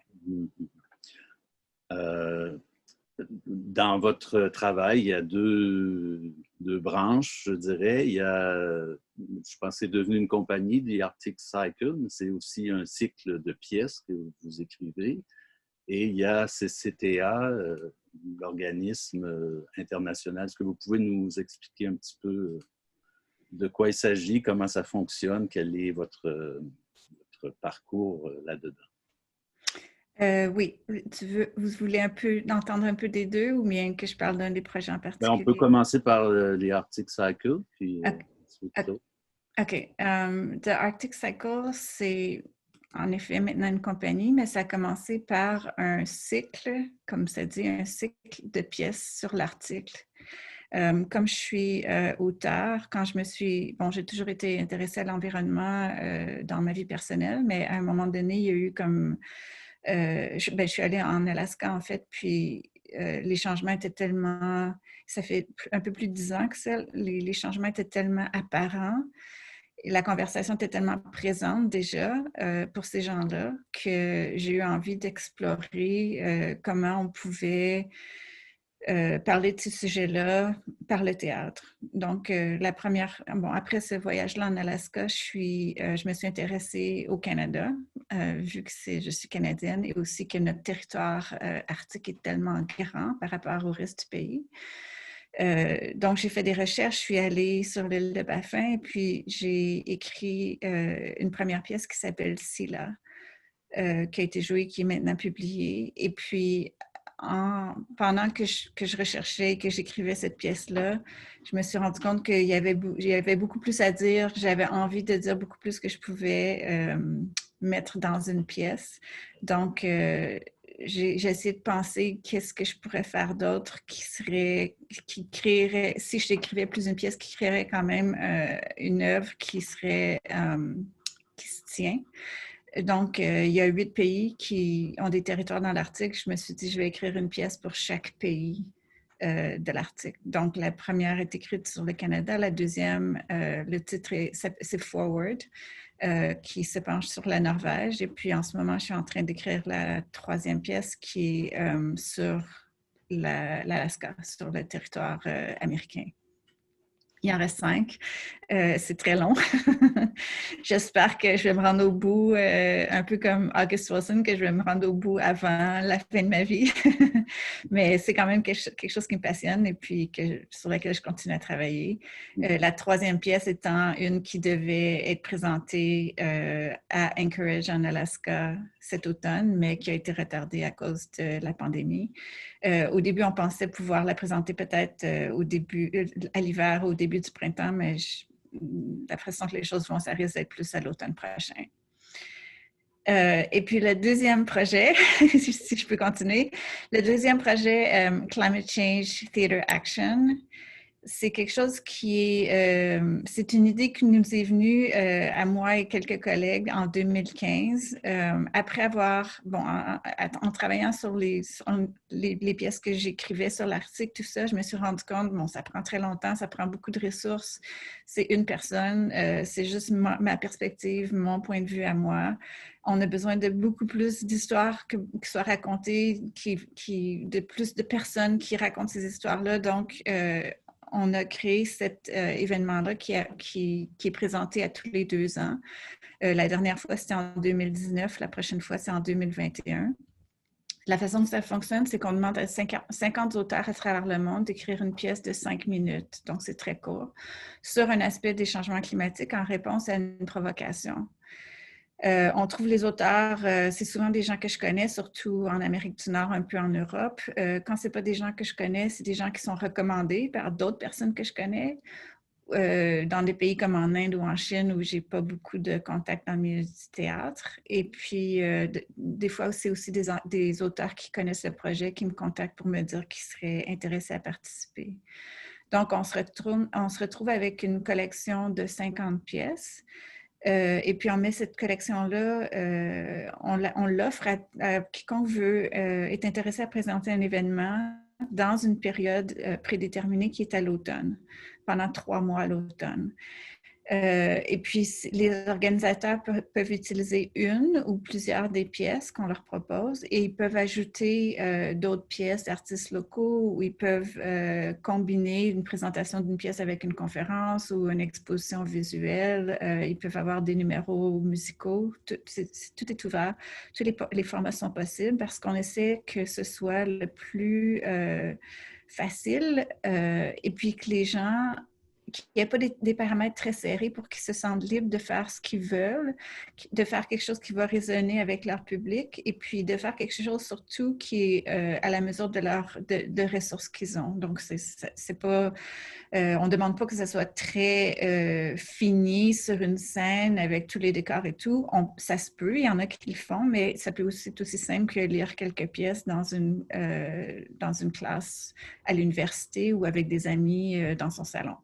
Dans votre travail, il y a deux branches, je dirais. Il y a, je pense que c'est devenu une compagnie, The Arctic Cycle, mais c'est aussi un cycle de pièces que vous écrivez. Et il y a CCTA, l'organisme international. Est-ce que vous pouvez nous expliquer un petit peu de quoi il s'agit, comment ça fonctionne, quel est votre parcours là-dedans? Oui. Vous voulez entendre un peu des deux ou bien que je parle d'un des projets en particulier? On peut commencer par les Arctic Cycle, puis OK. The Arctic Cycle, c'est en effet maintenant une compagnie, mais ça a commencé par un cycle, comme ça dit, un cycle de pièces sur l'Arctique. Comme je suis auteure, j'ai toujours été intéressée à l'environnement dans ma vie personnelle, mais à un moment donné, il y a eu comme... je suis allée en Alaska, en fait, puis les changements étaient tellement... Ça fait un peu plus de 10 ans que ça. Les changements étaient tellement apparents. Et la conversation était tellement présente déjà pour ces gens-là que j'ai eu envie d'explorer comment on pouvait parler de ces sujets-là par le théâtre. Donc, après ce voyage-là en Alaska, je me suis intéressée au Canada, vu que je suis canadienne et aussi que notre territoire arctique est tellement grand par rapport au reste du pays. Donc, j'ai fait des recherches, je suis allée sur l'île de Baffin et puis j'ai écrit une première pièce qui s'appelle Scylla, qui a été jouée, qui est maintenant publiée. Et puis, pendant que je recherchais et que j'écrivais cette pièce-là, je me suis rendu compte qu'il y avait beaucoup plus à dire. J'avais envie de dire beaucoup plus que je pouvais mettre dans une pièce. Donc, j'ai essayé de penser qu'est-ce que je pourrais faire d'autre qui créerait, si je n'écrivais plus une pièce, qui créerait quand même une œuvre qui se tient. Donc, il y a 8 pays qui ont des territoires dans l'Arctique. Je me suis dit, je vais écrire une pièce pour chaque pays de l'Arctique. Donc, la première est écrite sur le Canada. La deuxième, le titre, c'est Forward, qui se penche sur la Norvège. Et puis, en ce moment, je suis en train d'écrire la troisième pièce qui est sur l'Alaska, sur le territoire américain. Il en reste 5. C'est très long. J'espère que je vais me rendre au bout, un peu comme August Wilson, que je vais me rendre au bout avant la fin de ma vie. Mais c'est quand même quelque chose qui me passionne et puis sur laquelle je continue à travailler. La troisième pièce étant une qui devait être présentée à Anchorage, en Alaska, cet automne, mais qui a été retardée à cause de la pandémie. Au début, on pensait pouvoir la présenter peut-être à l'hiver, au début du printemps, mais la façon que les choses vont, ça risque d'être plus à l'automne prochain. Et puis le deuxième projet, si je peux continuer, le deuxième projet, Climate Change Theatre Action, c'est quelque chose qui est, c'est une idée qui nous est venue à moi et quelques collègues en 2015, après avoir, en travaillant sur les pièces que j'écrivais sur l'Arctique, tout ça, je me suis rendu compte, ça prend très longtemps, ça prend beaucoup de ressources, c'est une personne, c'est juste ma perspective, mon point de vue à moi. On a besoin de beaucoup plus d'histoires qui soient racontées, de plus de personnes qui racontent ces histoires-là, donc on a créé cet événement-là qui est présenté à tous les 2 ans. La dernière fois, c'était en 2019. La prochaine fois, c'est en 2021. La façon que ça fonctionne, c'est qu'on demande à 50 auteurs à travers le monde d'écrire une pièce de 5 minutes, donc c'est très court, sur un aspect des changements climatiques en réponse à une provocation. On trouve les auteurs, c'est souvent des gens que je connais, surtout en Amérique du Nord, un peu en Europe. Quand ce n'est pas des gens que je connais, c'est des gens qui sont recommandés par d'autres personnes que je connais, dans des pays comme en Inde ou en Chine où je n'ai pas beaucoup de contacts dans le milieu du théâtre. Et puis, des fois, c'est aussi des auteurs qui connaissent le projet qui me contactent pour me dire qu'ils seraient intéressés à participer. Donc, on se retrouve avec une collection de 50 pièces. Et puis, on met cette collection-là, on l'offre à quiconque est intéressé à présenter un événement dans une période prédéterminée qui est à l'automne, pendant 3 mois à l'automne. Et puis, les organisateurs peuvent utiliser une ou plusieurs des pièces qu'on leur propose et ils peuvent ajouter d'autres pièces d'artistes locaux ou ils peuvent combiner une présentation d'une pièce avec une conférence ou une exposition visuelle. Ils peuvent avoir des numéros musicaux. Tout est ouvert. Tous les formats sont possibles parce qu'on essaie que ce soit le plus facile et puis que les gens qu'il n'y ait pas des paramètres très serrés pour qu'ils se sentent libres de faire ce qu'ils veulent, de faire quelque chose qui va résonner avec leur public et puis de faire quelque chose surtout qui est à la mesure de ressources qu'ils ont. Donc, c'est pas, on ne demande pas que ce soit très fini sur une scène avec tous les décors et tout. Ça se peut, il y en a qui le font, mais ça peut aussi être aussi simple que lire quelques pièces dans une classe à l'université ou avec des amis dans son salon.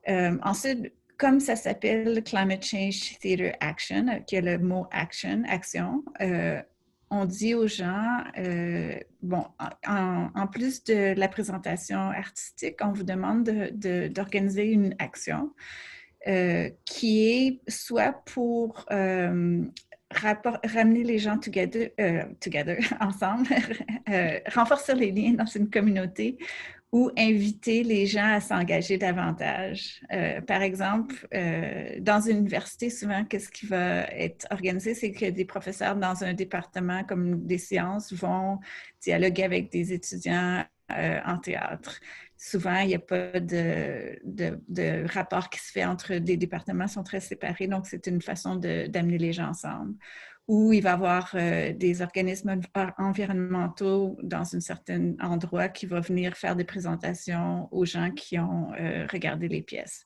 Ensuite, comme ça s'appelle Climate Change Theatre Action, qui est le mot action, on dit aux gens, en plus de la présentation artistique, on vous demande d'organiser une action qui est soit pour ramener les gens together ensemble, renforcer les liens dans une communauté ou inviter les gens à s'engager davantage. Par exemple, dans une université, souvent, qu'est-ce qui va être organisé, c'est que des professeurs dans un département comme des sciences vont dialoguer avec des étudiants en théâtre. Souvent, il n'y a pas de rapport qui se fait entre des départements, sont très séparés, donc c'est une façon d'amener les gens ensemble. Ou il va y avoir des organismes environnementaux dans un certain endroit qui vont venir faire des présentations aux gens qui ont regardé les pièces.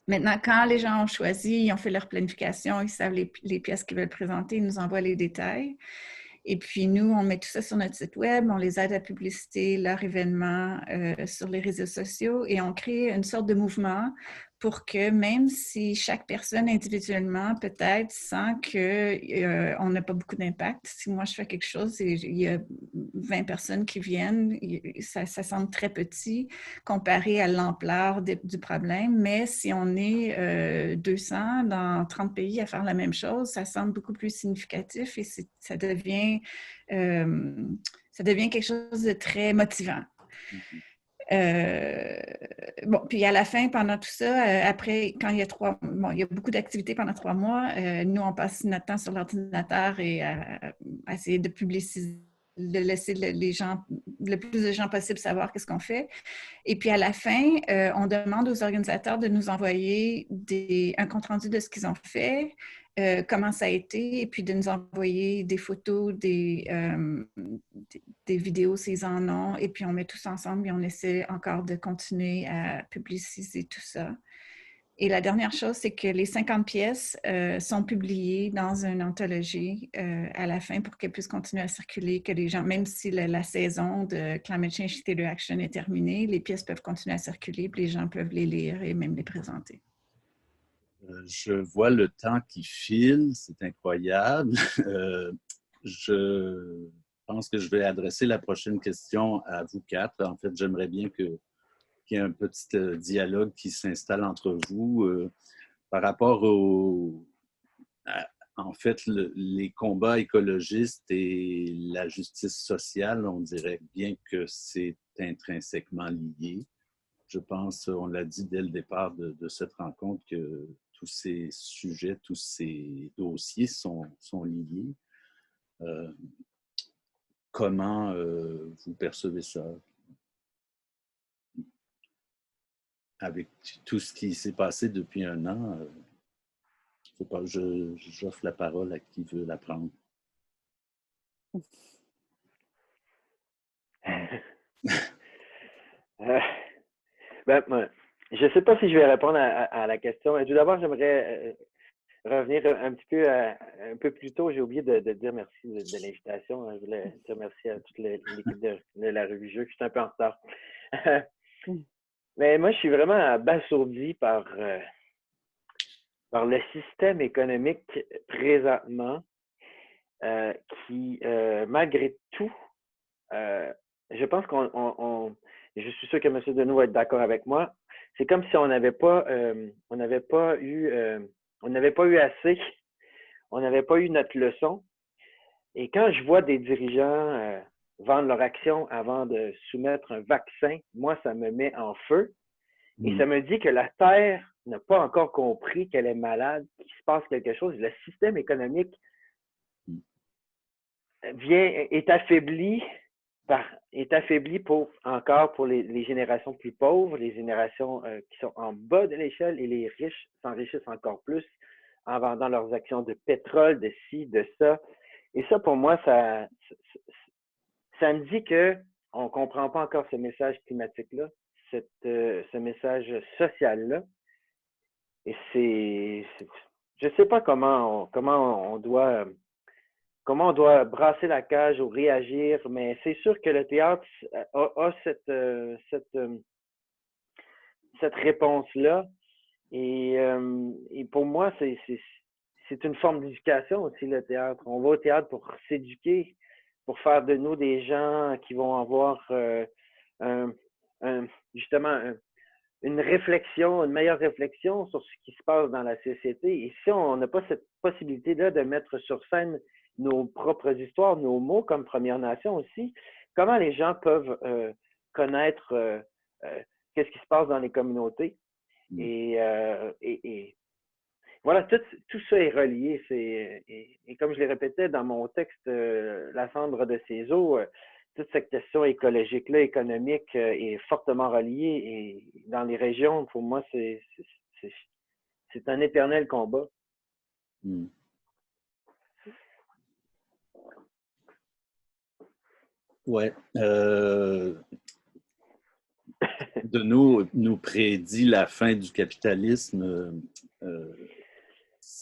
Maintenant, quand les gens ont choisi, ils ont fait leur planification, ils savent les pièces qu'ils veulent présenter, ils nous envoient les détails. Et puis, nous, on met tout ça sur notre site web, on les aide à publiciter leur événement sur les réseaux sociaux et on crée une sorte de mouvement pour que même si chaque personne individuellement peut-être sent qu'on n'a pas beaucoup d'impact, si moi je fais quelque chose et il y a 20 personnes qui viennent, ça semble très petit comparé à l'ampleur du problème, mais si on est 200 dans 30 pays à faire la même chose, ça semble beaucoup plus significatif et ça devient quelque chose de très motivant. Bon, puis à la fin, pendant tout ça, après, quand il y a beaucoup d'activités pendant 3 mois, nous, on passe notre temps sur l'ordinateur et à essayer de publiciser, de laisser le plus de gens possible savoir qu'est-ce qu'on fait. Et puis à la fin, on demande aux organisateurs de nous envoyer un compte-rendu de ce qu'ils ont fait, comment ça a été, et puis de nous envoyer des photos, des vidéos s'ils en ont, et puis on met tous ensemble et on essaie encore de continuer à publiciser tout ça. Et la dernière chose, c'est que les 50 pièces sont publiées dans une anthologie à la fin pour qu'elles puissent continuer à circuler, que les gens, même si la saison de Climate Change Theatre Action est terminée, les pièces peuvent continuer à circuler, puis les gens peuvent les lire et même les présenter. Je vois le temps qui file, c'est incroyable. Je pense que je vais adresser la prochaine question à vous quatre. En fait, j'aimerais bien qu'il y ait un petit dialogue qui s'installe entre vous par rapport en fait, les combats écologistes et la justice sociale. On dirait bien que c'est intrinsèquement lié. Je pense, on l'a dit dès le départ de cette rencontre, que tous ces sujets, tous ces dossiers sont liés. Comment vous percevez ça? Avec tout ce qui s'est passé depuis un an, j'offre la parole à qui veut la prendre. Je ne sais pas si je vais répondre à la question. Tout d'abord, j'aimerais revenir un peu plus tôt. J'ai oublié de dire merci de l'invitation. Je voulais dire merci à toute l'équipe de la revue Jeux. Je suis un peu en retard. Mais moi, je suis vraiment abasourdi par le système économique présentement qui, malgré tout, je pense je suis sûr que M. Deneau va être d'accord avec moi, c'est comme si on n'avait pas eu assez, on n'avait pas eu notre leçon. Et quand je vois des dirigeants vendre leur action avant de soumettre un vaccin, moi, ça me met en feu. Et ça me dit que la Terre n'a pas encore compris qu'elle est malade, qu'il se passe quelque chose. Le système économique est affaibli pour les générations plus pauvres, les générations qui sont en bas de l'échelle, et les riches s'enrichissent encore plus en vendant leurs actions de pétrole, de ci, de ça. Et ça, pour moi, ça me dit qu'on ne comprend pas encore ce message climatique-là, ce message social-là. Et je ne sais pas comment on doit brasser la cage ou réagir, mais c'est sûr que le théâtre a cette réponse-là. Et pour moi, c'est une forme d'éducation aussi, le théâtre. On va au théâtre pour s'éduquer, pour faire de nous des gens qui vont avoir justement une meilleure réflexion sur ce qui se passe dans la société. Et si on n'a pas cette possibilité-là de mettre sur scène nos propres histoires, nos mots comme Première Nation aussi, comment les gens peuvent connaître qu'est-ce qui se passe dans les communautés? Et voilà, tout ça est relié. Et comme je l'ai répété dans mon texte, La cendre de ces eaux, toute cette question écologique-là, économique, est fortement reliée. Et dans les régions, pour moi, c'est un éternel combat. Oui. Deneau nous prédit la fin du capitalisme.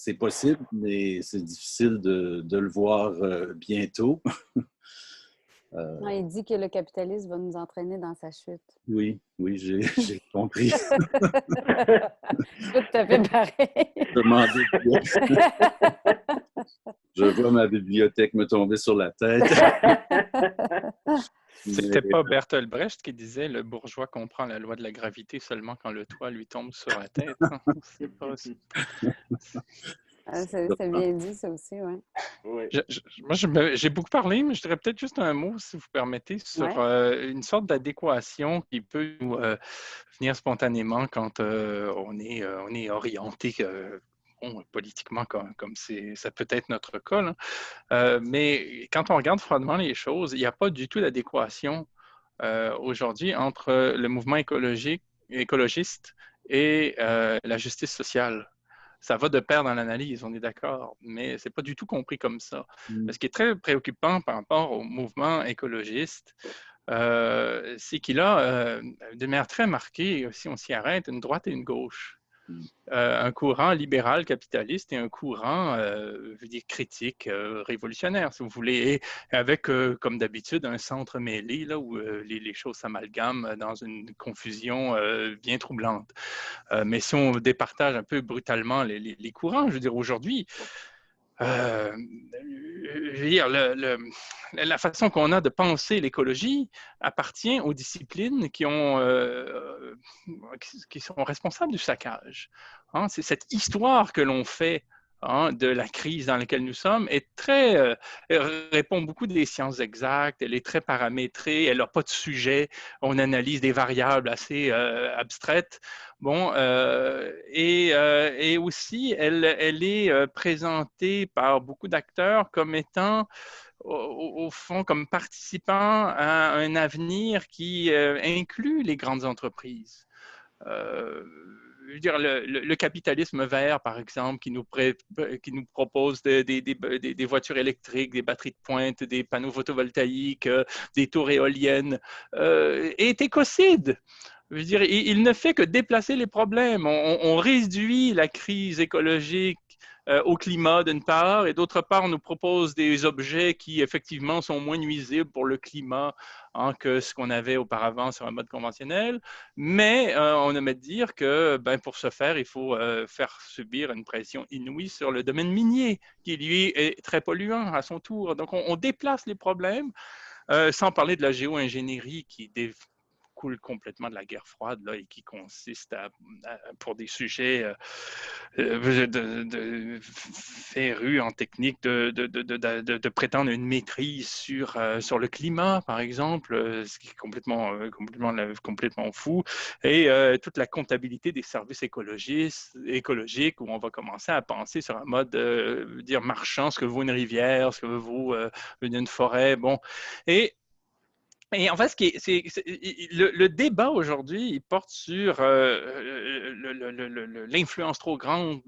c'est possible, mais c'est difficile de le voir bientôt. Non, il dit que le capitalisme va nous entraîner dans sa chute. Oui, j'ai compris. Tout à fait pareil. Je vois ma bibliothèque me tomber sur la tête. C'était pas Bertolt Brecht qui disait « Le bourgeois comprend la loi de la gravité seulement quand le toit lui tombe sur la tête. » C'est pas... C'est bien dit, ça aussi, oui. Oui. Moi, j'ai beaucoup parlé, mais je dirais peut-être juste un mot, si vous permettez, sur une sorte d'adéquation qui peut nous venir spontanément quand on est orienté politiquement, comme ça peut être notre cas. Là. Mais quand on regarde froidement les choses, il n'y a pas du tout d'adéquation aujourd'hui entre le mouvement écologiste et la justice sociale. Ça va de pair dans l'analyse, on est d'accord, mais ce n'est pas du tout compris comme ça. Ce qui est très préoccupant par rapport au mouvement écologiste, c'est qu'il a, de manière très marquée, si on s'y arrête, une droite et une gauche. Un courant libéral capitaliste et un courant, je veux dire, critique, révolutionnaire, si vous voulez, et avec, comme d'habitude, un centre mêlé là, où les choses s'amalgament dans une confusion bien troublante. Mais si on départage un peu brutalement les courants, je veux dire, aujourd'hui, je veux dire, la façon qu'on a de penser l'écologie appartient aux disciplines qui sont responsables du saccage. Hein, c'est cette histoire que l'on fait de la crise dans laquelle nous sommes est très répond beaucoup des sciences exactes, elle est très paramétrée, elle n'a pas de sujet, on analyse des variables assez abstraites. Bon, et aussi, elle est présentée par beaucoup d'acteurs comme étant, au fond, comme participant à un avenir qui inclut les grandes entreprises. Je veux dire, le capitalisme vert, par exemple, qui nous propose des voitures électriques, des batteries de pointe, des panneaux photovoltaïques, des tours éoliennes, est écocide. Je veux dire, il ne fait que déplacer les problèmes. On réduit la crise écologique au climat d'une part, et d'autre part, on nous propose des objets qui, effectivement, sont moins nuisibles pour le climat que ce qu'on avait auparavant sur un mode conventionnel. Mais on omet de dire que pour ce faire, il faut faire subir une pression inouïe sur le domaine minier, qui, lui, est très polluant à son tour. Donc, on déplace les problèmes, sans parler de la géo-ingénierie qui coule complètement de la guerre froide là, et qui consiste pour des sujets férus en technique de prétendre une maîtrise sur le climat, par exemple, ce qui est complètement fou, et toute la comptabilité des services écologiques où on va commencer à penser sur un mode dire marchand, ce que vaut une rivière, ce que vaut une forêt, bon, et en fait, le débat aujourd'hui, il porte sur l'influence trop grande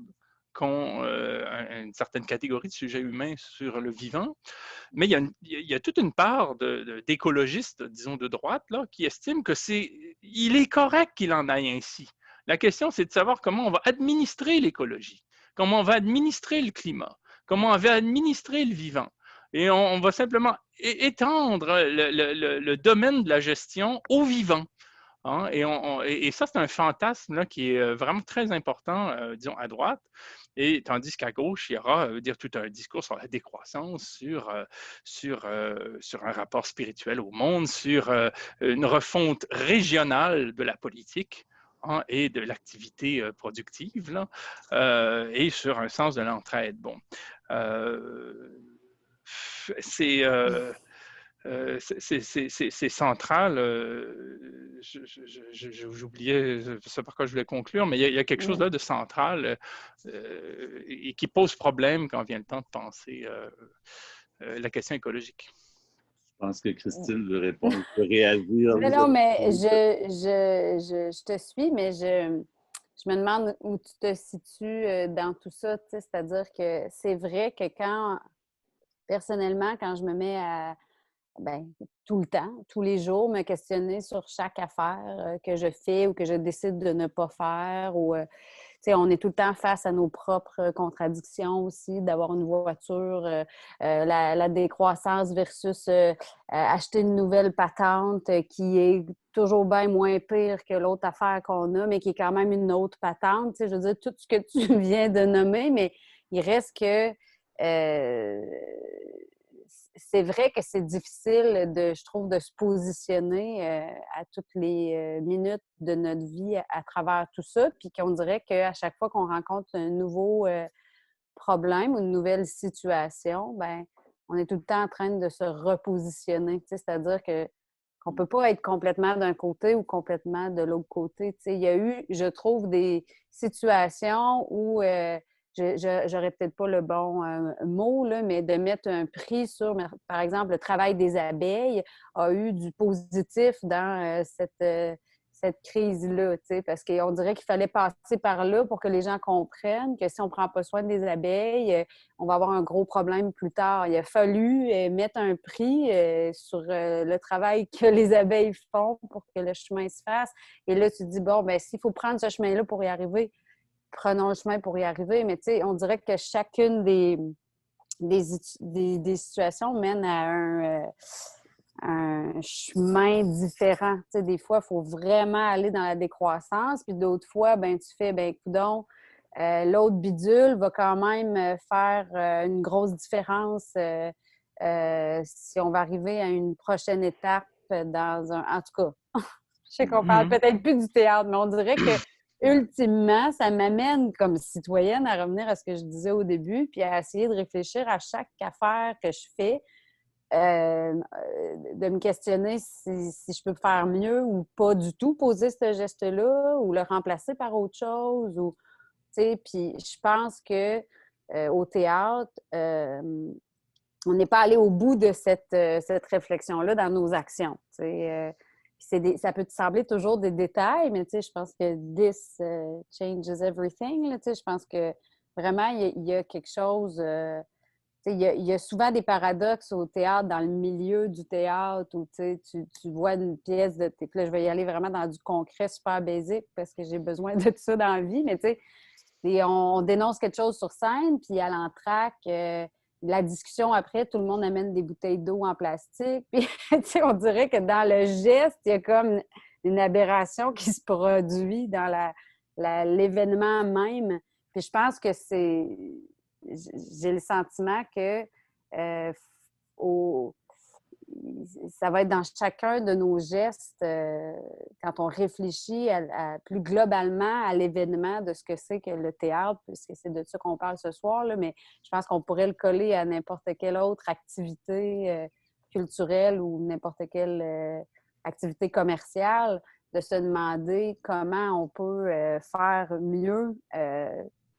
qu'ont une certaine catégorie de sujets humains sur le vivant. Mais il y a toute une part d'écologistes, disons de droite, là, qui estiment il est correct qu'il en aille ainsi. La question, c'est de savoir comment on va administrer l'écologie, comment on va administrer le climat, comment on va administrer le vivant. Et on va simplement étendre le domaine de la gestion au vivant. Hein? Et ça, c'est un fantasme là, qui est vraiment très important, disons, à droite. Et tandis qu'à gauche, il y aura tout un discours sur la décroissance, sur un rapport spirituel au monde, sur une refonte régionale de la politique. Hein, et de l'activité productive, là, et sur un sens de l'entraide. Bon. C'est central. J'oubliais ce par quoi je voulais conclure, mais il y a quelque chose là de central et qui pose problème quand vient le temps de penser la question écologique. Je pense que Christine veut répondre, veut réagir. Non, mais je te suis, mais je me demande où tu te situes dans tout ça. C'est-à-dire que c'est vrai que personnellement, quand je me mets à, tout le temps, tous les jours, me questionner sur chaque affaire que je fais ou que je décide de ne pas faire, ou sais, on est tout le temps face à nos propres contradictions aussi, d'avoir une voiture, la décroissance versus acheter une nouvelle patente qui est toujours bien moins pire que l'autre affaire qu'on a, mais qui est quand même une autre patente. Tu sais, je veux dire, tout ce que tu viens de nommer, mais il reste que c'est vrai que c'est difficile, je trouve, de se positionner à toutes les minutes de notre vie à travers tout ça, puis qu'on dirait qu'à chaque fois qu'on rencontre un nouveau problème ou une nouvelle situation, ben on est tout le temps en train de se repositionner. Tu sais, c'est-à-dire qu'on ne peut pas être complètement d'un côté ou complètement de l'autre côté. Tu sais, il y a eu, je trouve, des situations où j'aurais peut-être pas le bon mot, là, mais de mettre un prix sur, par exemple, le travail des abeilles a eu du positif dans cette crise-là, tu sais, parce qu'on dirait qu'il fallait passer par là pour que les gens comprennent que si on ne prend pas soin des abeilles, on va avoir un gros problème plus tard. Il a fallu mettre un prix sur le travail que les abeilles font pour que le chemin se fasse. Et là, tu te dis, bon, ben s'il faut prendre ce chemin-là pour y arriver, prenons le chemin pour y arriver. Mais tu sais, on dirait que chacune des situations mène à un chemin différent. Tu sais, des fois, il faut vraiment aller dans la décroissance, puis d'autres fois, ben tu fais, ben coudonc, l'autre bidule va quand même faire une grosse différence si on va arriver à une prochaine étape dans un... En tout cas, je sais qu'on parle peut-être plus du théâtre, mais on dirait que ultimement, ça m'amène comme citoyenne à revenir à ce que je disais au début, puis à essayer de réfléchir à chaque affaire que je fais, de me questionner si je peux faire mieux ou pas du tout, poser ce geste-là ou le remplacer par autre chose. Ou, puis je pense que au théâtre, on n'est pas allé au bout de cette réflexion-là dans nos actions. Ça peut te sembler toujours des détails, mais je pense que this changes everything. Là, je pense que vraiment, il y a quelque chose... il y a souvent des paradoxes au théâtre, dans le milieu du théâtre, où tu vois une pièce de... Puis là, je vais y aller vraiment dans du concret super basique parce que j'ai besoin de tout ça dans la vie, mais on dénonce quelque chose sur scène, puis à l'entracte, la discussion après, tout le monde amène des bouteilles d'eau en plastique. Puis, on dirait que dans le geste, il y a comme une aberration qui se produit dans l'événement même. Puis je pense que j'ai le sentiment que ça va être dans chacun de nos gestes quand on réfléchit plus globalement à l'événement de ce que c'est que le théâtre, puisque c'est de ça qu'on parle ce soir, là, mais je pense qu'on pourrait le coller à n'importe quelle autre activité culturelle ou n'importe quelle activité commerciale, de se demander comment on peut faire mieux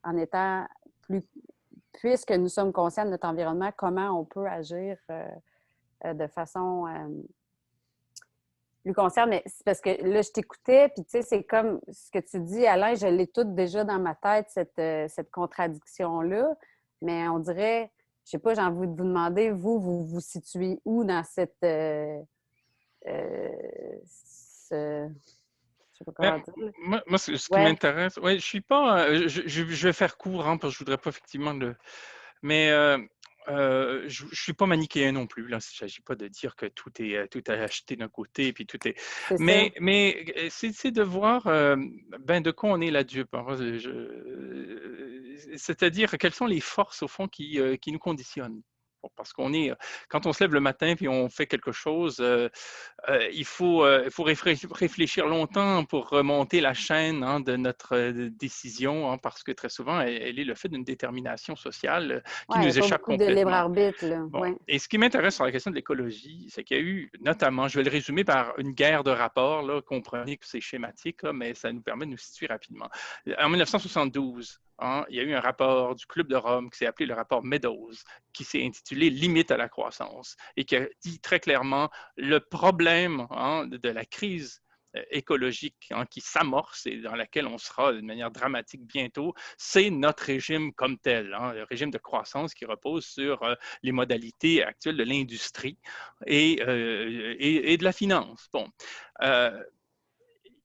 en étant plus... Puisque nous sommes conscients de notre environnement, comment on peut agir de façon plus consciente. Mais c'est parce que là, je t'écoutais, puis tu sais, c'est comme ce que tu dis, Alain, je l'ai toute déjà dans ma tête, cette contradiction-là. Mais on dirait, je sais pas, j'ai envie de vous demander, vous vous situez où dans cette... je sais pas comment dire. Moi, ce qui m'intéresse, je suis pas, je vais faire court, hein, parce que je voudrais pas effectivement le, mais je suis pas manichéen non plus. Là, il ne s'agit pas de dire que tout est acheté d'un côté et puis tout est. Mais c'est de voir de quoi on est la dupe. C'est-à-dire quelles sont les forces au fond qui nous conditionnent. Parce quand on se lève le matin puis on fait quelque chose, il faut réfléchir longtemps pour remonter la chaîne de notre décision, hein, parce que très souvent, elle est le fait d'une détermination sociale qui nous échappe complètement. De libre arbitre, là. Bon. Et ce qui m'intéresse sur la question de l'écologie, c'est qu'il y a eu notamment, je vais le résumer par une guerre de rapports, là, comprenez que c'est schématique, là, mais ça nous permet de nous situer rapidement. En 1972, il y a eu un rapport du Club de Rome qui s'est appelé le rapport Meadows, qui s'est intitulé « Limite à la croissance » et qui a dit très clairement le problème de la crise écologique qui s'amorce et dans laquelle on sera de manière dramatique bientôt, c'est notre régime comme tel, le régime de croissance qui repose sur les modalités actuelles de l'industrie et de la finance. Bon.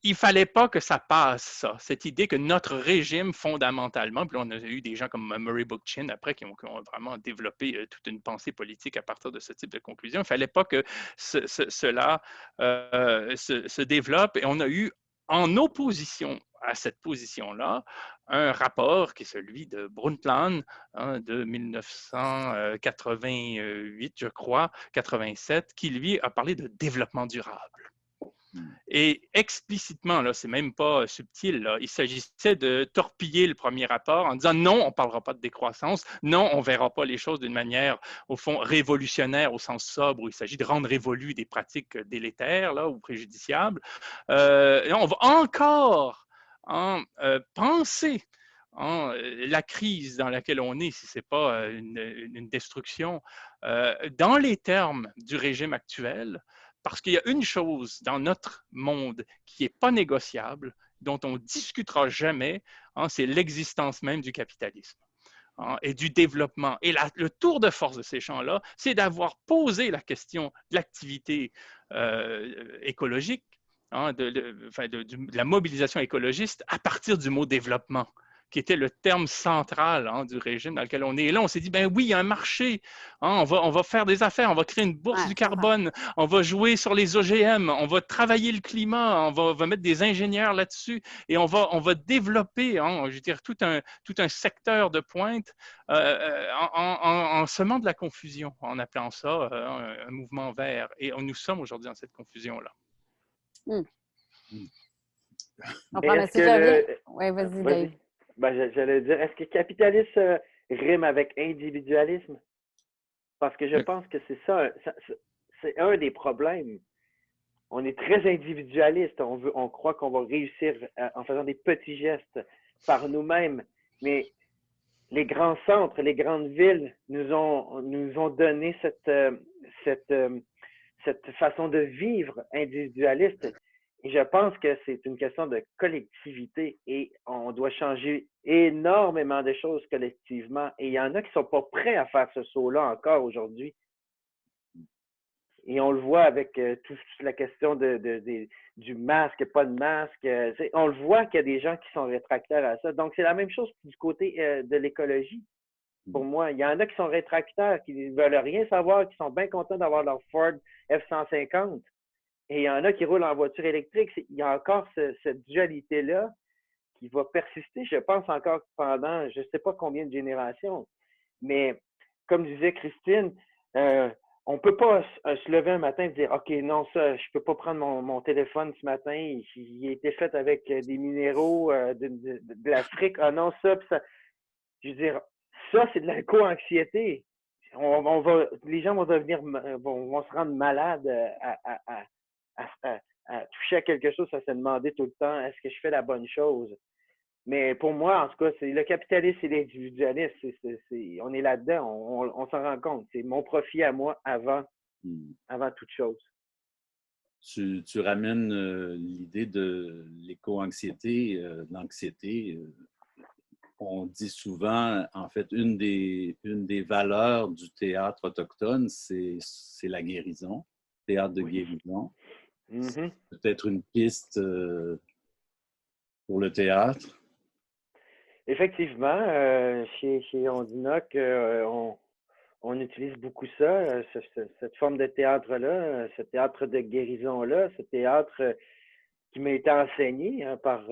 il ne fallait pas que ça passe, ça, cette idée que notre régime, fondamentalement, puis là, on a eu des gens comme Murray Bookchin après qui ont vraiment développé toute une pensée politique à partir de ce type de conclusion. Il ne fallait pas que cela se développe. Et on a eu, en opposition à cette position-là, un rapport qui est celui de Brundtland de 1988, je crois, 87, qui lui a parlé de développement durable. Et explicitement, là, c'est même pas subtil, là, il s'agissait de torpiller le premier rapport en disant non, on ne parlera pas de décroissance, non, on ne verra pas les choses d'une manière, au fond, révolutionnaire au sens sobre, où il s'agit de rendre révolues des pratiques délétères là, ou préjudiciables. On va encore penser la crise dans laquelle on est, si ce n'est pas une destruction, dans les termes du régime actuel, parce qu'il y a une chose dans notre monde qui n'est pas négociable, dont on ne discutera jamais, c'est l'existence même du capitalisme et du développement. Et le tour de force de ces champs-là, c'est d'avoir posé la question de l'activité écologique, de la mobilisation écologiste à partir du mot développement, qui était le terme central du régime dans lequel on est. Et là, on s'est dit, ben oui, il y a un marché, on va faire des affaires, on va créer une bourse du carbone, on va jouer sur les OGM, on va travailler le climat, on va mettre des ingénieurs là-dessus et on va développer, je veux dire, tout un secteur de pointe en semant de la confusion, en appelant ça un mouvement vert. Et nous sommes aujourd'hui dans cette confusion-là. On prend Oui, vas-y, Dave. Ben, j'allais dire, est-ce que capitalisme rime avec individualisme? Parce que je pense que c'est ça, c'est un des problèmes. On est très individualiste. On croit qu'on va réussir en faisant des petits gestes par nous-mêmes. Mais les grands centres, les grandes villes nous ont donné cette façon de vivre individualiste. Et je pense que c'est une question de collectivité et on doit changer énormément de choses collectivement. Et il y en a qui ne sont pas prêts à faire ce saut-là encore aujourd'hui. Et on le voit avec toute la question du masque, pas de masque. On le voit qu'il y a des gens qui sont rétractaires à ça. Donc, c'est la même chose du côté de l'écologie. Pour moi, il y en a qui sont rétractaires, qui ne veulent rien savoir, qui sont bien contents d'avoir leur Ford F-150. Et il y en a qui roulent en voiture électrique. Il y a encore cette dualité-là qui va persister, je pense, encore pendant je ne sais pas combien de générations. Mais comme disait Christine, on ne peut pas se lever un matin et dire « OK, non, ça, je ne peux pas prendre mon téléphone ce matin. Il a été fait avec des minéraux de l'Afrique. Ah non, ça, ça. » Je veux dire, ça, c'est de la co-anxiété. Les gens vont se rendre malades à toucher à quelque chose, à se demander tout le temps, est-ce que je fais la bonne chose? Mais pour moi, en tout cas, c'est le capitalisme et l'individualisme. On est là-dedans, on s'en rend compte. C'est mon profit à moi avant toute chose. Tu ramènes l'idée de l'éco-anxiété, l'anxiété. On dit souvent, en fait, une des valeurs du théâtre autochtone, c'est la guérison, théâtre de guérison. Mm-hmm. Peut-être une piste pour le théâtre. Effectivement, chez Ondinoc, on utilise beaucoup ça, cette forme de théâtre-là, ce théâtre de guérison-là, ce théâtre qui m'a été enseigné par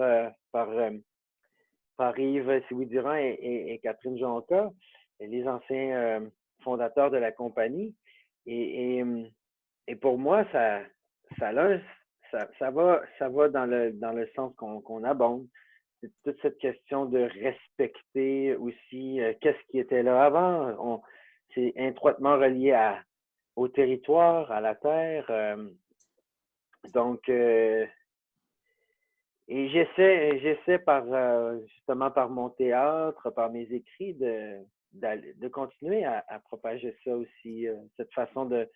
Yves Sioui-Durand et Catherine Jonca, les anciens fondateurs de la compagnie. Et pour moi, ça va dans le sens qu'on abonde. C'est toute cette question de respecter aussi qu'est-ce qui était là avant. C'est étroitement relié au territoire, à la terre. Donc, et j'essaie justement par mon théâtre, par mes écrits, de continuer à propager ça aussi, cette façon de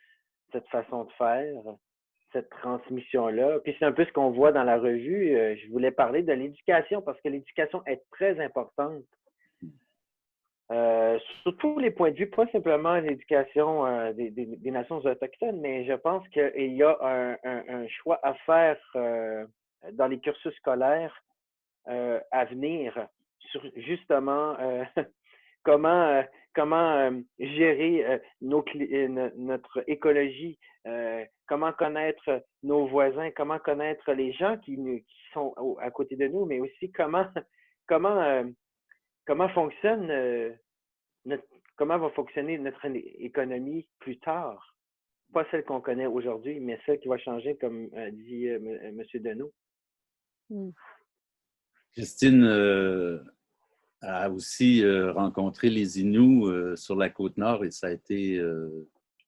faire, cette transmission-là. Puis c'est un peu ce qu'on voit dans la revue. Je voulais parler de l'éducation parce que l'éducation est très importante. Sur tous les points de vue, pas simplement l'éducation des nations autochtones, mais je pense qu'il y a un choix à faire dans les cursus scolaires à venir sur justement comment gérer notre écologie, comment connaître nos voisins, comment connaître les gens qui sont à côté de nous, mais aussi comment fonctionne comment va fonctionner notre économie plus tard. Pas celle qu'on connaît aujourd'hui, mais celle qui va changer, comme dit M. Deneau. Christine a aussi rencontré les Inuits sur la Côte-Nord et ça a été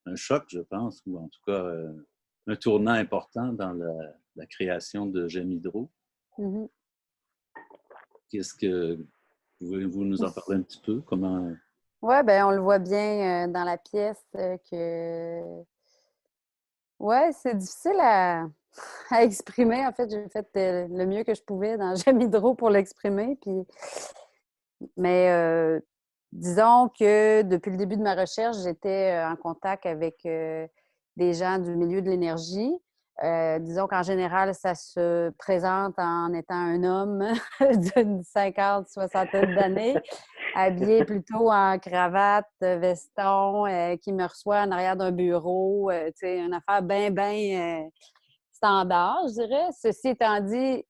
un choc, je pense, ou en tout cas un tournant important dans la création de J'aime Hydro. Mm-hmm. Qu'est-ce que pouvez-vous nous en parler un petit peu? Comment... Oui, bien, on le voit bien dans la pièce que... Oui, c'est difficile à exprimer. En fait, j'ai fait le mieux que je pouvais dans J'aime Hydro pour l'exprimer. Mais disons que depuis le début de ma recherche, j'étais en contact avec des gens du milieu de l'énergie. Disons qu'en général, ça se présente en étant un homme d'une 50, 60 d'années, habillé plutôt en cravate, veston, qui me reçoit en arrière d'un bureau. Tu sais, une affaire bien standard, je dirais. Ceci étant dit,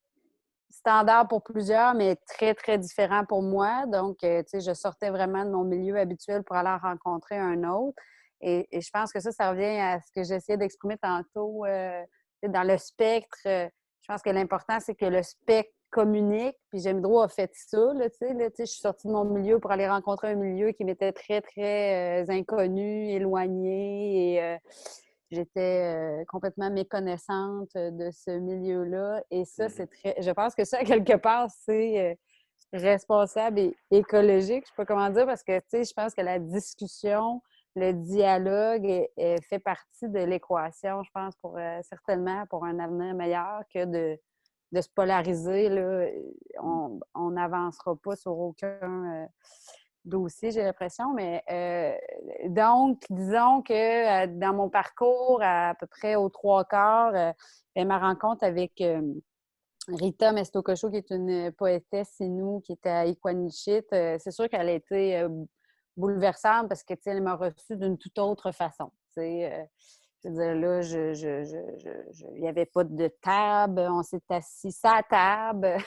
standard pour plusieurs, mais très, très différent pour moi. Donc, tu sais, je sortais vraiment de mon milieu habituel pour aller en rencontrer un autre. Et je pense que ça revient à ce que j'essayais d'exprimer tantôt dans le spectre. Je pense que l'important, c'est que le spectre communique. Puis J'aime Hydro a fait ça, là, tu sais, je suis sortie de mon milieu pour aller rencontrer un milieu qui m'était très, très inconnu, éloigné et j'étais complètement méconnaissante de ce milieu-là. Et ça, c'est très... Je pense que ça, quelque part, c'est responsable et écologique. Je ne sais pas comment dire, parce que, tu sais, je pense que la discussion, le dialogue fait partie de l'équation, je pense, certainement pour un avenir meilleur que de se polariser. Là. On n'avancera pas sur aucun dossier, j'ai l'impression. Mais donc, disons que dans mon parcours, à peu près aux 3/4, ma rencontre avec Rita Mestokosho, qui est une poétesse Innu, qui était à Iqaluit, c'est sûr qu'elle a été bouleversante parce que, tu sais, elle m'a reçue d'une toute autre façon. Tu sais, je veux dire, là, il n'y avait pas de table, on s'est assis à la table,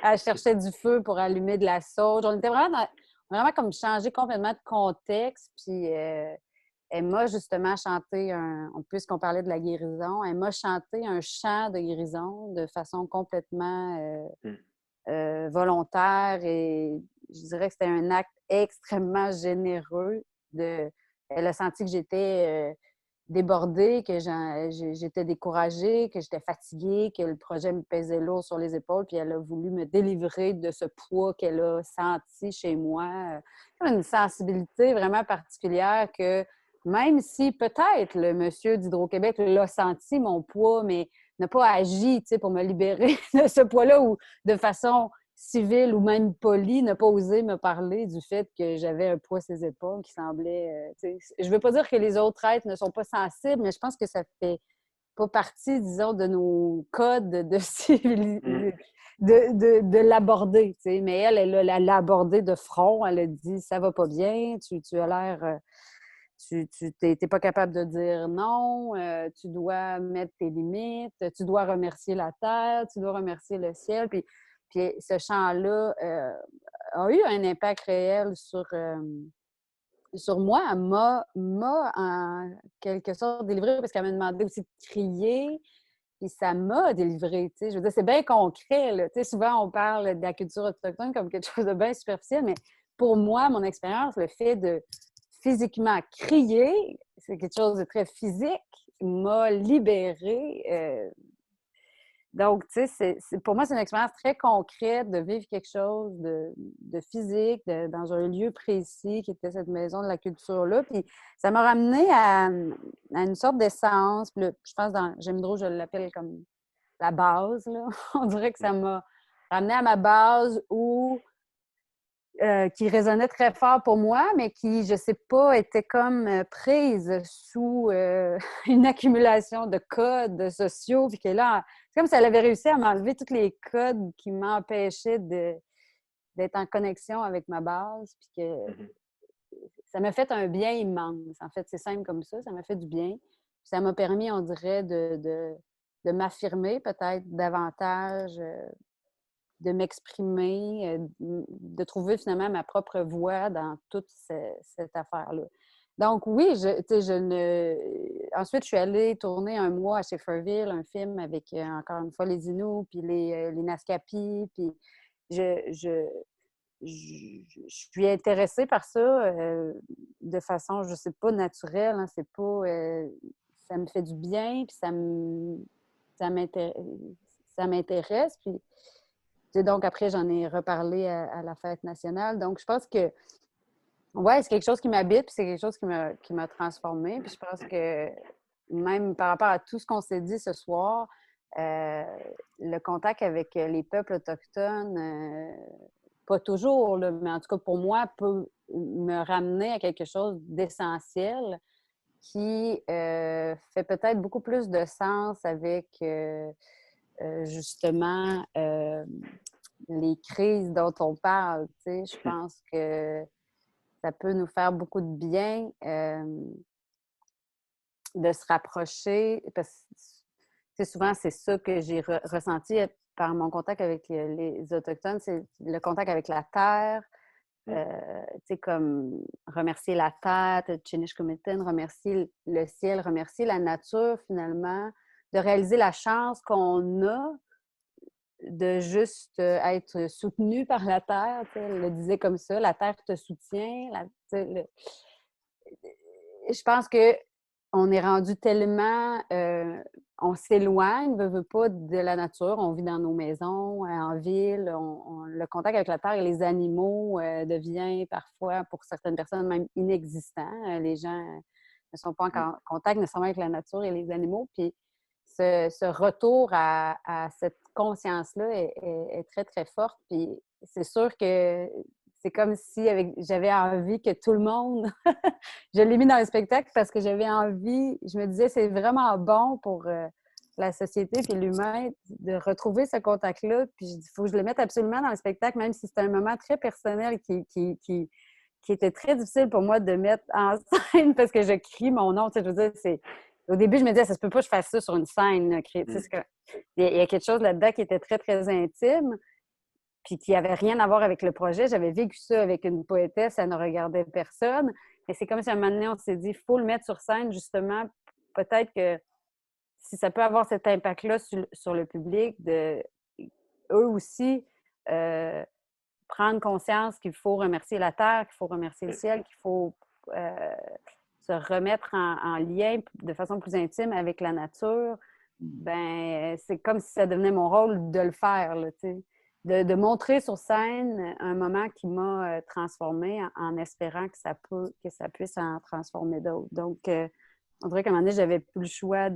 elle cherchait du feu pour allumer de la sauge. On était vraiment comme changé complètement de contexte, puis elle m'a justement chanté, puisqu'on parlait de la guérison, elle m'a chanté un chant de guérison de façon complètement volontaire et je dirais que c'était un acte extrêmement généreux. Elle a senti que j'étais débordée, que j'étais découragée, que j'étais fatiguée, que le projet me pesait lourd sur les épaules, puis elle a voulu me délivrer de ce poids qu'elle a senti chez moi. Une sensibilité vraiment particulière que même si peut-être le monsieur d'Hydro-Québec l'a senti, mon poids, mais n'a pas agi pour me libérer de ce poids-là ou de façon civile ou même polie, n'a pas osé me parler du fait que j'avais un poids sur ses épaules qui semblait... je ne veux pas dire que les autres êtres ne sont pas sensibles, mais je pense que ça fait pas partie, disons, de nos codes de civilisation. De l'aborder, tu sais. Mais elle l'a abordé de front. Elle a dit « ça va pas bien, tu as l'air... tu n'es pas capable de dire non, tu dois mettre tes limites, tu dois remercier la terre, tu dois remercier le ciel. » Puis ce chant-là a eu un impact réel sur moi. Elle m'a en quelque sorte délivrée parce qu'elle m'a demandé aussi de crier. Puis ça m'a délivrée, tu sais. Je veux dire, c'est bien concret, là. Tu sais, souvent, on parle de la culture autochtone comme quelque chose de bien superficiel, mais pour moi, mon expérience, le fait de physiquement crier, c'est quelque chose de très physique, m'a libérée. Donc, tu sais, pour moi, c'est une expérience très concrète de vivre quelque chose de physique dans un lieu précis qui était cette maison de la culture-là. Puis ça m'a ramené à une sorte d'essence. Puis je pense dans J'aime Hydro, je l'appelle comme la base, là. On dirait que ça m'a ramené à ma base où qui résonnait très fort pour moi, mais qui, je sais pas, était comme prise sous une accumulation de codes sociaux. Puis que là, c'est comme si elle avait réussi à m'enlever tous les codes qui m'empêchaient d'être en connexion avec ma base. Puis que ça m'a fait un bien immense. En fait, c'est simple comme ça m'a fait du bien. Puis ça m'a permis, on dirait, de m'affirmer peut-être davantage, de m'exprimer, de trouver finalement ma propre voix dans toute cette affaire-là. Donc oui, ensuite, je suis allée tourner un mois à Schefferville, un film avec, encore une fois, les Inuits, puis les Naskapi, puis je, je suis intéressée par ça de façon, je sais pas, naturelle. Hein, c'est pas... ça me fait du bien, puis ça m'intéresse. Puis donc, après, j'en ai reparlé à la fête nationale. Donc, je pense que, ouais, c'est quelque chose qui m'habite, puis c'est quelque chose qui m'a transformée. Puis je pense que, même par rapport à tout ce qu'on s'est dit ce soir, le contact avec les peuples autochtones, pas toujours, là, mais en tout cas, pour moi, peut me ramener à quelque chose d'essentiel qui fait peut-être beaucoup plus de sens avec, justement, les crises dont on parle, tu sais, je pense que ça peut nous faire beaucoup de bien de se rapprocher, parce que souvent, c'est ça que j'ai ressenti par mon contact avec les Autochtones, c'est le contact avec la terre, tu sais, comme remercier la terre, Tchinishkumitin, remercier le ciel, remercier la nature, finalement, de réaliser la chance qu'on a de juste être soutenu par la terre. Elle le disait comme ça, la terre te soutient. Je pense qu'on est rendu tellement... on s'éloigne, veut pas, de la nature. On vit dans nos maisons, en ville. Le contact avec la terre et les animaux devient parfois, pour certaines personnes, même inexistant. Les gens ne sont pas en contact nécessairement avec la nature et les animaux. Puis ce retour à cette conscience-là est très, très forte. Puis c'est sûr que c'est comme si j'avais envie que tout le monde... je l'ai mis dans le spectacle parce que j'avais envie... Je me disais, c'est vraiment bon pour la société puis l'humain de retrouver ce contact-là. Puis il faut que je le mette absolument dans le spectacle, même si c'est un moment très personnel qui était très difficile pour moi de mettre en scène parce que je crie mon nom. Tu sais, je veux dire, c'est... Au début, je me disais, ça se peut pas que je fasse ça sur une scène. Il y a quelque chose là-dedans qui était très, très intime, puis qui n'avait rien à voir avec le projet. J'avais vécu ça avec une poétesse, ça ne regardait personne. Mais c'est comme si à un moment donné, on s'est dit, il faut le mettre sur scène, justement. Peut-être que si ça peut avoir cet impact-là sur le public, eux aussi, prendre conscience qu'il faut remercier la terre, qu'il faut remercier le ciel, qu'il faut se remettre en lien de façon plus intime avec la nature, ben c'est comme si ça devenait mon rôle de le faire, là, tu sais. De montrer sur scène un moment qui m'a transformée en espérant que ça puisse en transformer d'autres. Donc, on dirait qu'à un moment donné, j'avais plus le choix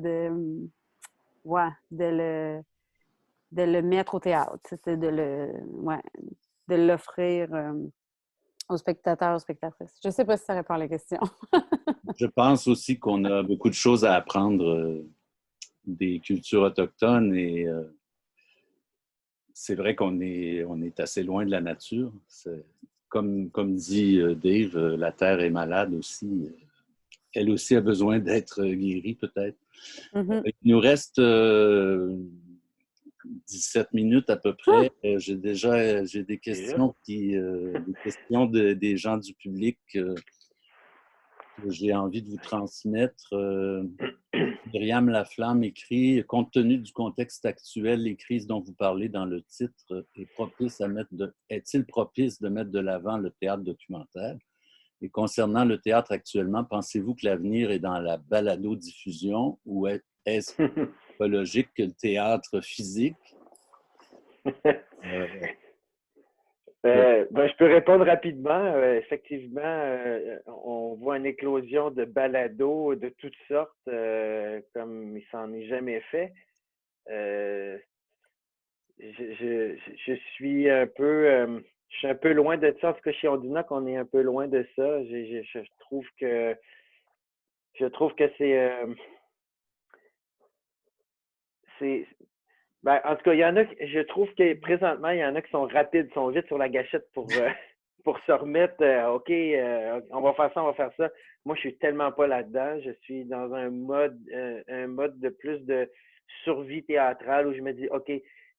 ouais, de le mettre au théâtre. C'était de l'offrir aux spectateurs, aux spectatrices. Je ne sais pas si ça répond à la question. Je pense aussi qu'on a beaucoup de choses à apprendre des cultures autochtones et c'est vrai qu'on est assez loin de la nature. Comme dit Dave, la Terre est malade aussi. Elle aussi a besoin d'être guérie, peut-être. Mm-hmm. Il nous reste 17 minutes à peu près. J'ai des questions des gens du public que j'ai envie de vous transmettre. Myriam Laflamme écrit « Compte tenu du contexte actuel, les crises dont vous parlez dans le titre est-il propice de mettre de l'avant le théâtre documentaire? Et concernant le théâtre actuellement, pensez-vous que l'avenir est dans la balado-diffusion ou est-ce pas logique que le théâtre physique? » Je peux répondre rapidement. Effectivement, on voit une éclosion de balados de toutes sortes, comme il s'en est jamais fait. Je suis un peu je suis un peu loin de ça. En tout cas, chez Ondunac, on est un peu loin de ça. Je trouve que c'est ben, en tout cas, il y en a, je trouve que présentement, il y en a qui sont rapides, sont vite sur la gâchette pour se remettre, OK, on va faire ça, on va faire ça. Moi, je suis tellement pas là-dedans. Je suis dans un mode de plus de survie théâtrale où je me dis, OK,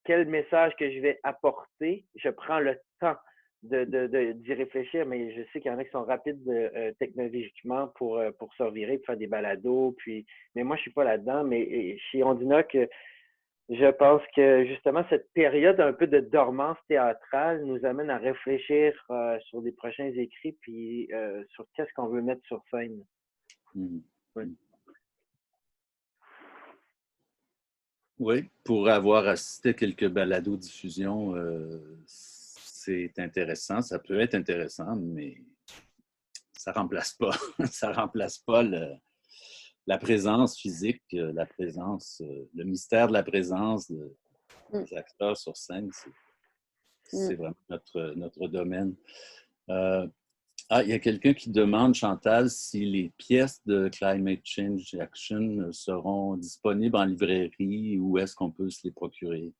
quel message que je vais apporter? Je prends le temps d'y réfléchir, mais je sais qu'il y en a qui sont rapides technologiquement pour se revirer, pour faire des balados. Mais moi, je suis pas là-dedans. Mais chez Ondunac, je pense que justement, cette période un peu de dormance théâtrale nous amène à réfléchir sur des prochains écrits puis sur qu'est-ce qu'on veut mettre sur scène. Oui. Oui, pour avoir assisté à quelques balados-diffusions, c'est intéressant. Ça peut être intéressant, mais ça remplace pas. Ça remplace pas la présence physique, la présence, le mystère de la présence des acteurs sur scène. C'est vraiment notre domaine. Il y a quelqu'un qui demande, Chantal, si les pièces de Climate Change Action seront disponibles en librairie ou est-ce qu'on peut se les procurer?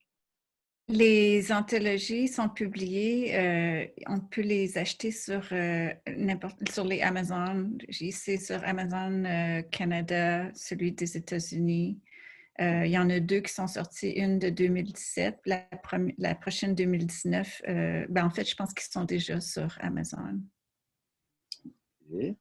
Les anthologies sont publiées, on peut les acheter sur les Amazon. C'est sur Amazon Canada, celui des États-Unis. Il y en a 2 qui sont sortis, une de 2017, la prochaine 2019. En fait, je pense qu'ils sont déjà sur Amazon. Okay.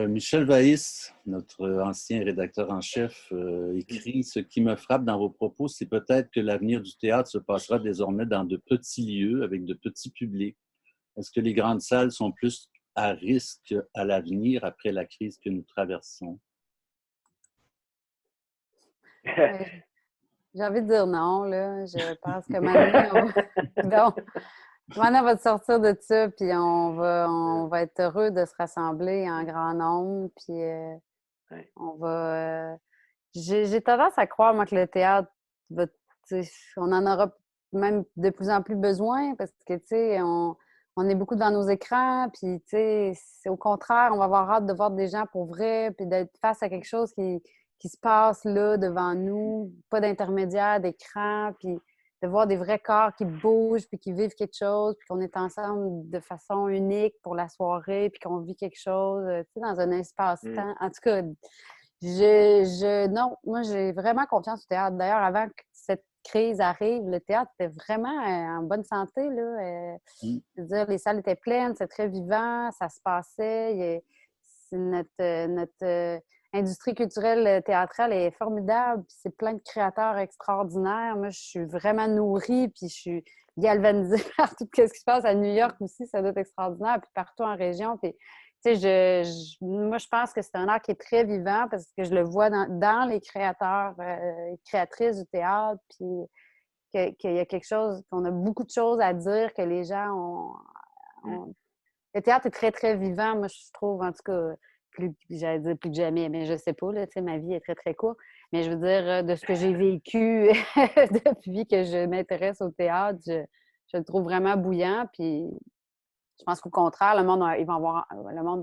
Michel Vaïs, notre ancien rédacteur en chef, écrit « Ce qui me frappe dans vos propos, c'est peut-être que l'avenir du théâtre se passera désormais dans de petits lieux avec de petits publics. Est-ce que les grandes salles sont plus à risque à l'avenir après la crise que nous traversons? » J'ai envie de dire non, là. Je pense que maintenant, on va sortir de ça, puis on va être heureux de se rassembler en grand nombre, puis on va... J'ai tendance à croire, moi, que le théâtre, on en aura même de plus en plus besoin, parce que, tu sais, on est beaucoup devant nos écrans, puis, tu sais, au contraire, on va avoir hâte de voir des gens pour vrai, puis d'être face à quelque chose qui se passe là, devant nous, pas d'intermédiaire, d'écran, puis de voir des vrais corps qui bougent, puis qui vivent quelque chose, puis qu'on est ensemble de façon unique pour la soirée, puis qu'on vit quelque chose, tu sais, dans un espace-temps. En tout cas, non, moi, j'ai vraiment confiance au théâtre. D'ailleurs, avant que cette crise arrive, le théâtre était vraiment en bonne santé, là. Je veux dire, les salles étaient pleines, c'est très vivant, ça se passait. C'est notre industrie culturelle théâtrale est formidable, puis c'est plein de créateurs extraordinaires. Moi, je suis vraiment nourrie, puis je suis galvanisée par tout ce qui se passe à New York aussi, ça doit être extraordinaire, puis partout en région. Puis, tu sais, moi, je pense que c'est un art qui est très vivant parce que je le vois dans les créateurs et créatrices du théâtre, puis qu'il y a quelque chose, qu'on a beaucoup de choses à dire, que les gens ont... Le théâtre est très, très vivant, moi, je trouve, en tout cas... j'allais dire plus que jamais, mais je sais pas, là, tu sais, ma vie est très, très courte. Mais je veux dire, de ce que j'ai vécu depuis que je m'intéresse au théâtre, je le trouve vraiment bouillant. Puis je pense qu'au contraire, le monde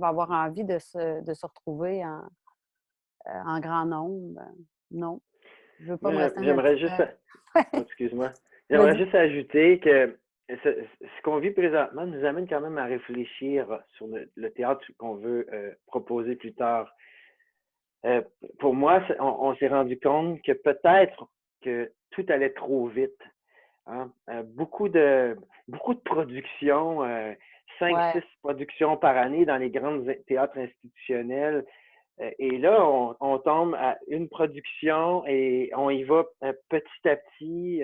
va avoir envie de se retrouver en grand nombre. Non, je veux pas me rester J'aimerais juste... Excuse-moi. J'aimerais juste ajouter que ce qu'on vit présentement nous amène quand même à réfléchir sur le théâtre qu'on veut proposer plus tard. Pour moi, on s'est rendu compte que peut-être que tout allait trop vite. Hein? Beaucoup de productions, 5-6 productions par année dans les grands théâtres institutionnels. Et là, on tombe à une production et on y va petit à petit.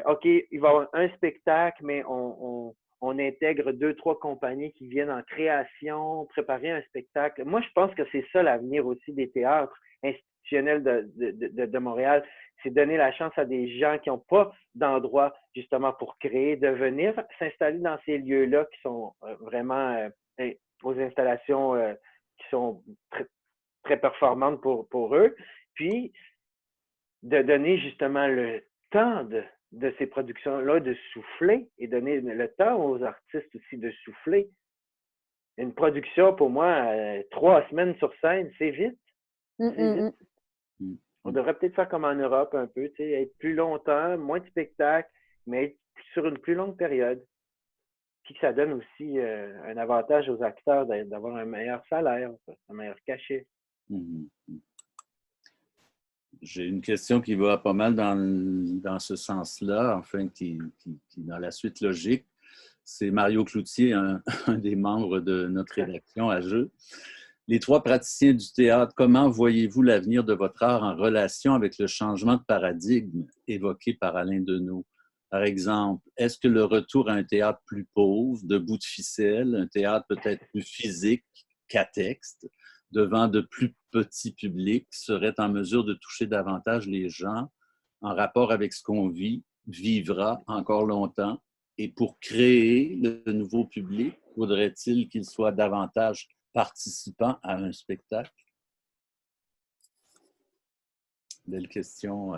OK, il va y avoir un spectacle, mais on intègre 2-3 compagnies qui viennent en création, préparer un spectacle. Moi, je pense que c'est ça l'avenir aussi des théâtres institutionnels de Montréal. C'est donner la chance à des gens qui n'ont pas d'endroit justement pour créer, de venir s'installer dans ces lieux-là qui sont vraiment aux installations qui sont très, très performantes pour eux. Puis, de donner justement le temps de ces productions-là de souffler et donner le temps aux artistes aussi de souffler. Une production, pour moi, 3 semaines sur scène, c'est vite. C'est vite. On devrait peut-être faire comme en Europe un peu, être plus longtemps, moins de spectacles, mais être sur une plus longue période. Puis que ça donne aussi un avantage aux acteurs d'avoir un meilleur salaire, un meilleur cachet. J'ai une question qui va pas mal dans ce sens-là, enfin, qui dans la suite logique. C'est Mario Cloutier, un des membres de notre rédaction à Jeu. Les 3 praticiens du théâtre, comment voyez-vous l'avenir de votre art en relation avec le changement de paradigme évoqué par Alain Deneau? Par exemple, est-ce que le retour à un théâtre plus pauvre, de bout de ficelle, un théâtre peut-être plus physique qu'à texte, devant de plus petits publics, serait en mesure de toucher davantage les gens en rapport avec ce qu'on vivra encore longtemps? Et pour créer le nouveau public, faudrait-il qu'il soit davantage participant à un spectacle? Belle question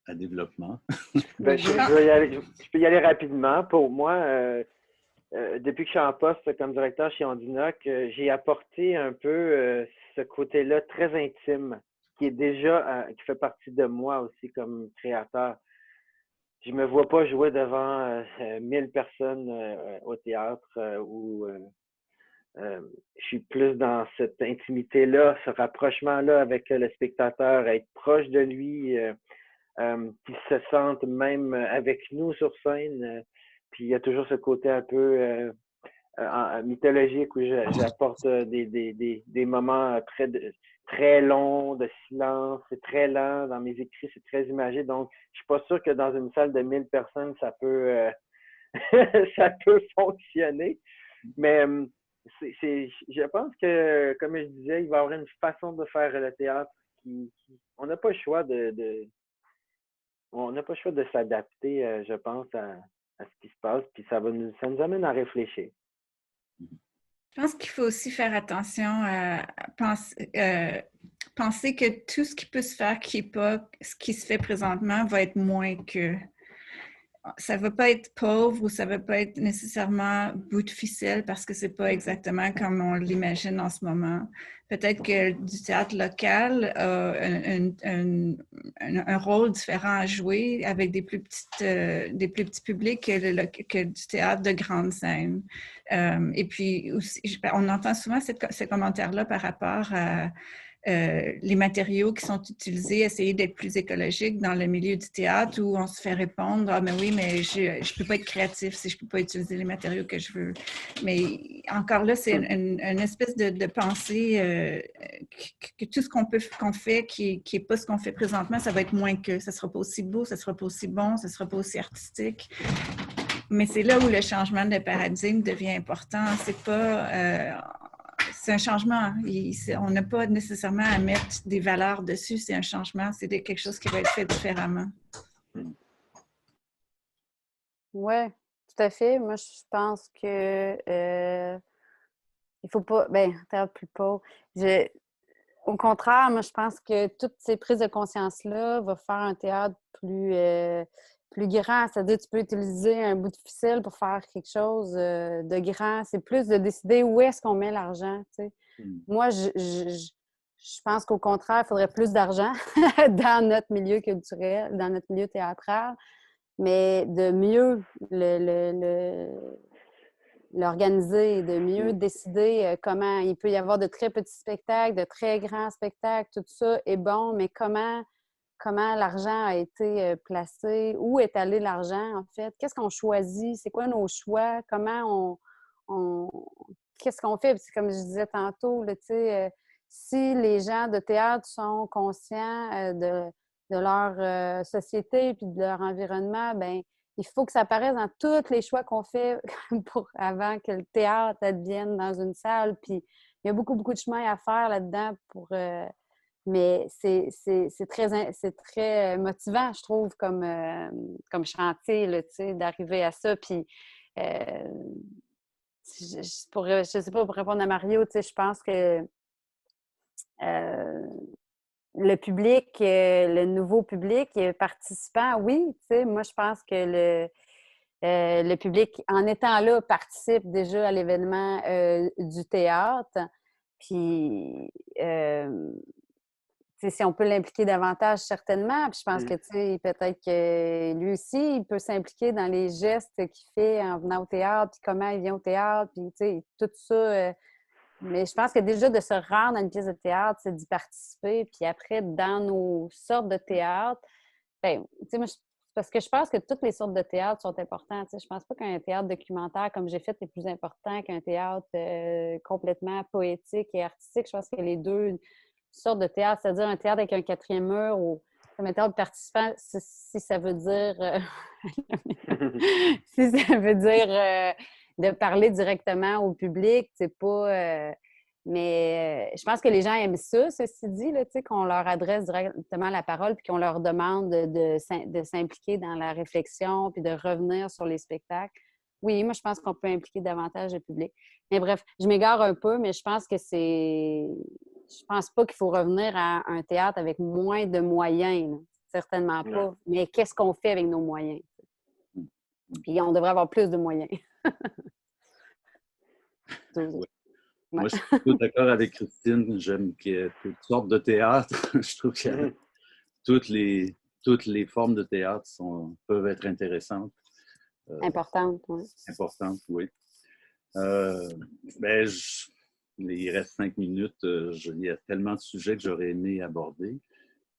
à développement. Je peux y aller rapidement. Pour moi, depuis que je suis en poste comme directeur chez Ondinoc, j'ai apporté un peu ce côté-là très intime, qui est déjà, qui fait partie de moi aussi comme créateur. Je me vois pas jouer devant 1000 personnes au théâtre où je suis plus dans cette intimité-là, ce rapprochement-là avec le spectateur, être proche de lui, qu'il se sente même avec nous sur scène. Puis il y a toujours ce côté un peu mythologique où j'apporte des moments très longs de silence, c'est très lent dans mes écrits, c'est très imagé. Donc, je suis pas sûr que dans une salle de 1000 personnes, ça peut ça peut fonctionner. Mais je pense que, comme je disais, il va y avoir une façon de faire le théâtre on n'a pas le choix on n'a pas le choix de s'adapter, je pense, à ce qui se passe. Puis ça nous amène à réfléchir. Je pense qu'il faut aussi faire attention à penser que tout ce qui peut se faire qui n'est pas ce qui se fait présentement va être moins que. Ça ne va pas être pauvre ou ça ne va pas être nécessairement bout de ficelle parce que ce n'est pas exactement comme on l'imagine en ce moment. Peut-être que du théâtre local a un rôle différent à jouer avec des plus petits publics que du théâtre de grande scène. Et puis, aussi, on entend souvent ces commentaires-là par rapport à les matériaux qui sont utilisés, essayer d'être plus écologique dans le milieu du théâtre où on se fait répondre « Ah, mais oui, mais je ne peux pas être créatif si je ne peux pas utiliser les matériaux que je veux. » Mais encore là, c'est une espèce de pensée que tout ce qu'on fait qui n'est pas ce qu'on fait présentement, ça va être moins que. Ça ne sera pas aussi beau, ça ne sera pas aussi bon, ça ne sera pas aussi artistique. Mais c'est là où le changement de paradigme devient important. C'est pas... c'est un changement. On n'a pas nécessairement à mettre des valeurs dessus. C'est un changement. C'est quelque chose qui va être fait différemment. Oui, tout à fait. Moi, je pense que il faut pas... théâtre plus pauvre. Au contraire, moi, je pense que toutes ces prises de conscience-là vont faire un théâtre plus grand. C'est-à-dire, tu peux utiliser un bout de ficelle pour faire quelque chose de grand. C'est plus de décider où est-ce qu'on met l'argent, tu sais. Moi, je pense qu'au contraire, il faudrait plus d'argent dans notre milieu culturel, dans notre milieu théâtral, mais de mieux l'organiser, de mieux décider comment il peut y avoir de très petits spectacles, de très grands spectacles, tout ça est bon, mais comment l'argent a été placé, où est allé l'argent, en fait, qu'est-ce qu'on choisit, c'est quoi nos choix, comment qu'est-ce qu'on fait? Puis comme je disais tantôt, là, si les gens de théâtre sont conscients de leur société puis de leur environnement, bien, il faut que ça apparaisse dans tous les choix qu'on fait avant que le théâtre advienne dans une salle. Puis il y a beaucoup, beaucoup de chemin à faire là-dedans mais c'est très motivant, je trouve, comme chantier, là, d'arriver à ça. Puis je sais pas, pour répondre à Mario, je pense que le public, le nouveau public participant, oui, tu sais, moi, je pense que le public, en étant là, participe déjà à l'événement du théâtre. Puis, tu sais, si on peut l'impliquer davantage, certainement. Puis je pense que, tu sais, peut-être que lui aussi, il peut s'impliquer dans les gestes qu'il fait en venant au théâtre, puis comment il vient au théâtre, puis, tu sais, tout ça. Mais je pense que déjà, de se rendre à une pièce de théâtre, c'est d'y participer. Puis après, dans nos sortes de théâtre, ben, tu sais, moi, parce que je pense que toutes les sortes de théâtre sont importantes. Tu sais, je pense pas qu'un théâtre documentaire, comme j'ai fait, est plus important qu'un théâtre complètement poétique et artistique. Je pense que les deux sortes de théâtre, c'est-à-dire un théâtre avec un quatrième mur ou un théâtre participant, si ça veut dire si ça veut dire de parler directement au public, c'est pas mais je pense que les gens aiment ça, ceci dit, là, qu'on leur adresse directement la parole puis qu'on leur demande de s'impliquer dans la réflexion puis de revenir sur les spectacles. Oui, moi, je pense qu'on peut impliquer davantage le public. Mais bref, je m'égare un peu, mais je pense que c'est... Je pense pas qu'il faut revenir à un théâtre avec moins de moyens, là. Certainement pas. Ouais. Mais qu'est-ce qu'on fait avec nos moyens? Puis on devrait avoir plus de moyens. Oui. Moi, je suis plutôt d'accord avec Christine. J'aime qu'il y ait toutes sortes de théâtres. Je trouve que toutes les formes de théâtre peuvent être intéressantes. Importante, oui. Importantes, oui. Ben, il reste 5 minutes. Il y a tellement de sujets que j'aurais aimé aborder.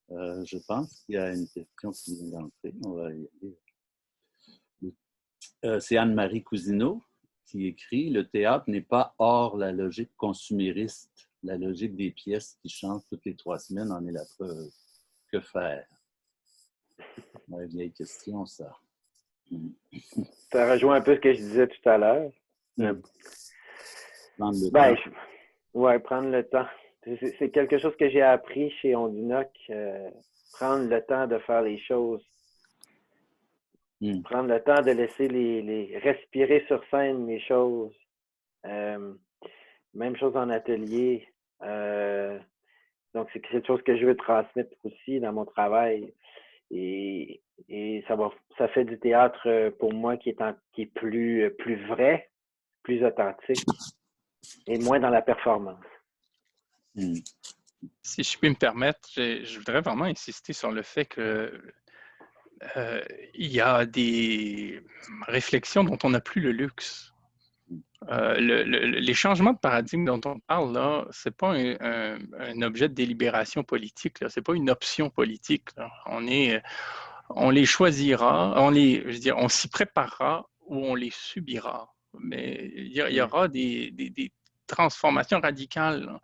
Je pense qu'il y a une question qui vient d'entrer. On va y aller. C'est Anne-Marie Cousineau qui écrit « Le théâtre n'est pas hors la logique consumériste. La logique des pièces qui changent toutes les 3 semaines en est la preuve. Que faire? » Une vieille question, ça. Ça rejoint un peu ce que je disais tout à l'heure. Prendre le temps. Ouais, prendre le temps. C'est quelque chose que j'ai appris chez Ondunoc. Prendre le temps de faire les choses. Prendre le temps de laisser les respirer sur scène les choses. Même chose en atelier. Donc, c'est quelque chose que je veux transmettre aussi dans mon travail. Et ça fait du théâtre pour moi qui est plus vrai, plus authentique et moins dans la performance. Si je puis me permettre, je voudrais vraiment insister sur le fait que il y a des réflexions dont on n'a plus le luxe. Les changements de paradigme dont on parle là, ce n'est pas un objet de délibération politique, ce n'est pas une option politique. Là. On les choisira, on s'y préparera ou on les subira. Mais il y aura des transformations radicales. Là.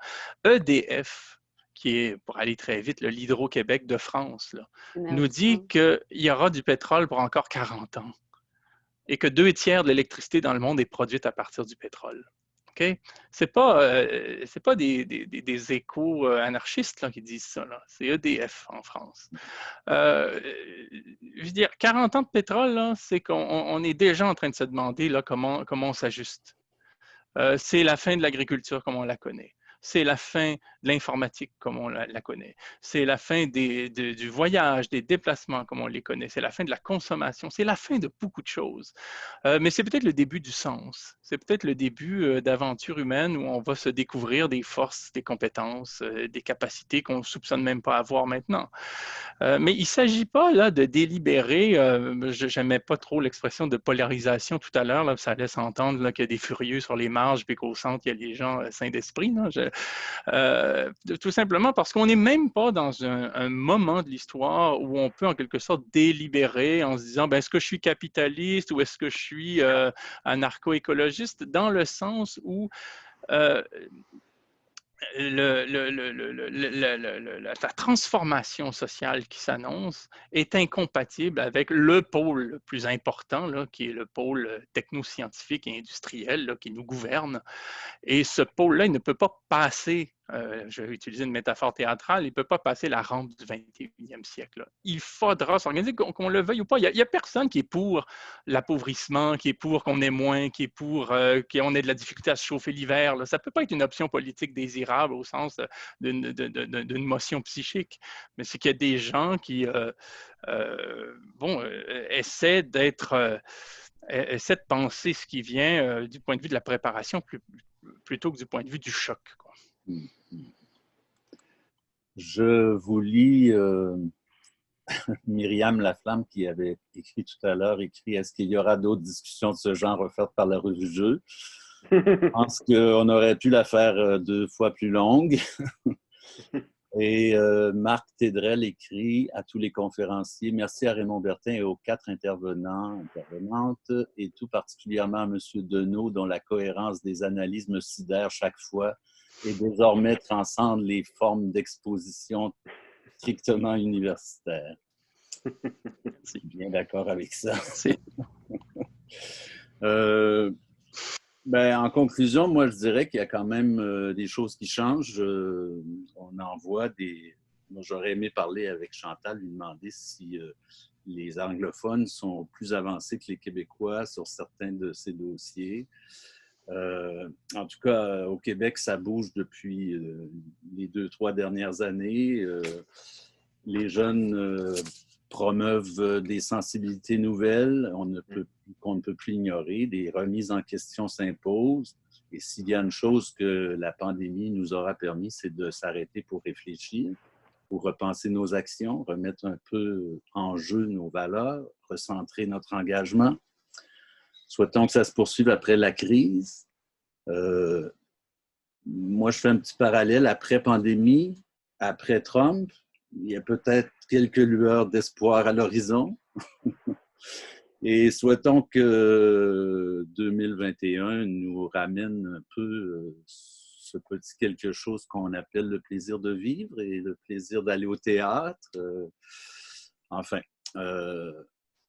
EDF, qui est, pour aller très vite, l'Hydro-Québec de France, là, nous dit qu'il y aura du pétrole pour encore 40 ans et que 2 tiers de l'électricité dans le monde est produite à partir du pétrole. Okay? C'est pas des échos anarchistes là, qui disent ça. C'est EDF en France. Je veux dire, 40 ans de pétrole, là, c'est qu'on est déjà en train de se demander là, comment on s'ajuste. C'est la fin de l'agriculture comme on la connaît. C'est la fin de l'informatique comme on la connaît. C'est la fin du voyage, des déplacements comme on les connaît. C'est la fin de la consommation. C'est la fin de beaucoup de choses. Mais c'est peut-être le début du sens. C'est peut-être le début d'aventures humaines où on va se découvrir des forces, des compétences, des capacités qu'on ne soupçonne même pas avoir maintenant. Mais il ne s'agit pas là, de délibérer. Je n'aimais pas trop l'expression de polarisation tout à l'heure. Ça laisse entendre qu'il y a des furieux sur les marges puis qu'au centre, il y a les gens sains d'esprit. Tout simplement parce qu'on n'est même pas dans un moment de l'histoire où on peut en quelque sorte délibérer en se disant est-ce que je suis capitaliste ou est-ce que je suis anarcho-écologiste, dans le sens où la transformation sociale qui s'annonce est incompatible avec le pôle le plus important, là, qui est le pôle technoscientifique et industriel là, qui nous gouverne. Et ce pôle-là, il ne peut pas passer je vais utiliser une métaphore théâtrale, il ne peut pas passer la rampe du 21e siècle. Là. Il faudra s'organiser, qu'on le veuille ou pas. Il n'y a personne qui est pour l'appauvrissement, qui est pour qu'on ait moins, qui est pour qu'on ait de la difficulté à se chauffer l'hiver. Là. Ça ne peut pas être une option politique désirable au sens d'une motion psychique. Mais c'est qu'il y a des gens qui essaient essaie de penser ce qui vient du point de vue de la préparation plutôt que du point de vue du choc. Quoi. Je vous lis Myriam Laflamme qui avait écrit tout à l'heure, est-ce qu'il y aura d'autres discussions de ce genre offertes par la revue Jeu? Je pense qu'on aurait pu la faire 2 fois plus longue. Et Marc Tédrel écrit à tous les conférenciers, merci à Raymond Bertin et aux 4 intervenantes, et tout particulièrement à M. Deneau, dont la cohérence des analyses me sidère chaque fois et désormais transcende les formes d'exposition strictement universitaires. Je suis bien d'accord avec ça. En conclusion, moi, je dirais qu'il y a quand même des choses qui changent. On en voit des... Moi, j'aurais aimé parler avec Chantal, lui demander si les anglophones sont plus avancés que les Québécois sur certains de ces dossiers. En tout cas, au Québec, ça bouge depuis les 2-3 dernières années. Les jeunes promeuvent des sensibilités nouvelles qu'on ne peut plus ignorer. Des remises en question s'imposent. Et s'il y a une chose que la pandémie nous aura permis, c'est de s'arrêter pour réfléchir, pour repenser nos actions, remettre un peu en jeu nos valeurs, recentrer notre engagement. Souhaitons que ça se poursuive après la crise. Moi, je fais un petit parallèle après pandémie, après Trump. Il y a peut-être quelques lueurs d'espoir à l'horizon. Et souhaitons que 2021 nous ramène un peu ce petit quelque chose qu'on appelle le plaisir de vivre et le plaisir d'aller au théâtre.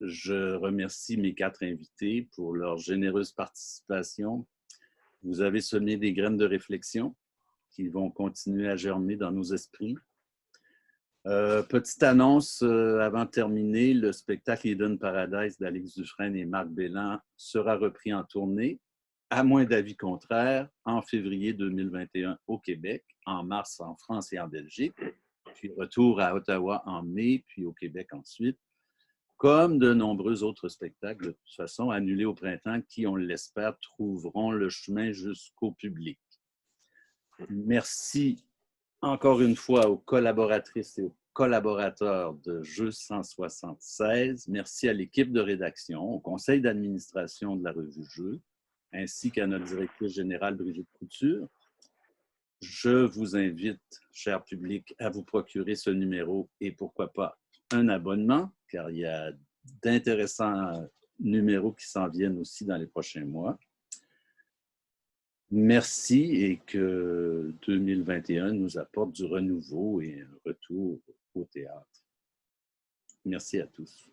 Je remercie mes 4 invités pour leur généreuse participation. Vous avez semé des graines de réflexion qui vont continuer à germer dans nos esprits. Petite annonce avant de terminer, le spectacle Eden Paradise d'Alex Dufresne et Marc Belland sera repris en tournée, à moins d'avis contraire, en février 2021 au Québec, en mars en France et en Belgique, puis retour à Ottawa en mai, puis au Québec ensuite, comme de nombreux autres spectacles, de toute façon, annulés au printemps, qui, on l'espère, trouveront le chemin jusqu'au public. Merci encore une fois aux collaboratrices et aux collaborateurs de Jeux 176. Merci à l'équipe de rédaction, au conseil d'administration de la revue Jeux, ainsi qu'à notre directrice générale Brigitte Couture. Je vous invite, cher public, à vous procurer ce numéro et pourquoi pas un abonnement, car il y a d'intéressants numéros qui s'en viennent aussi dans les prochains mois. Merci et que 2021 nous apporte du renouveau et un retour au théâtre. Merci à tous.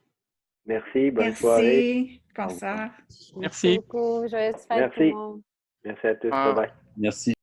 Merci, bonne soirée. Bonsoir. Merci. Beaucoup. Joyeuse fête tout le monde. Merci à tous. Bye bye. Merci.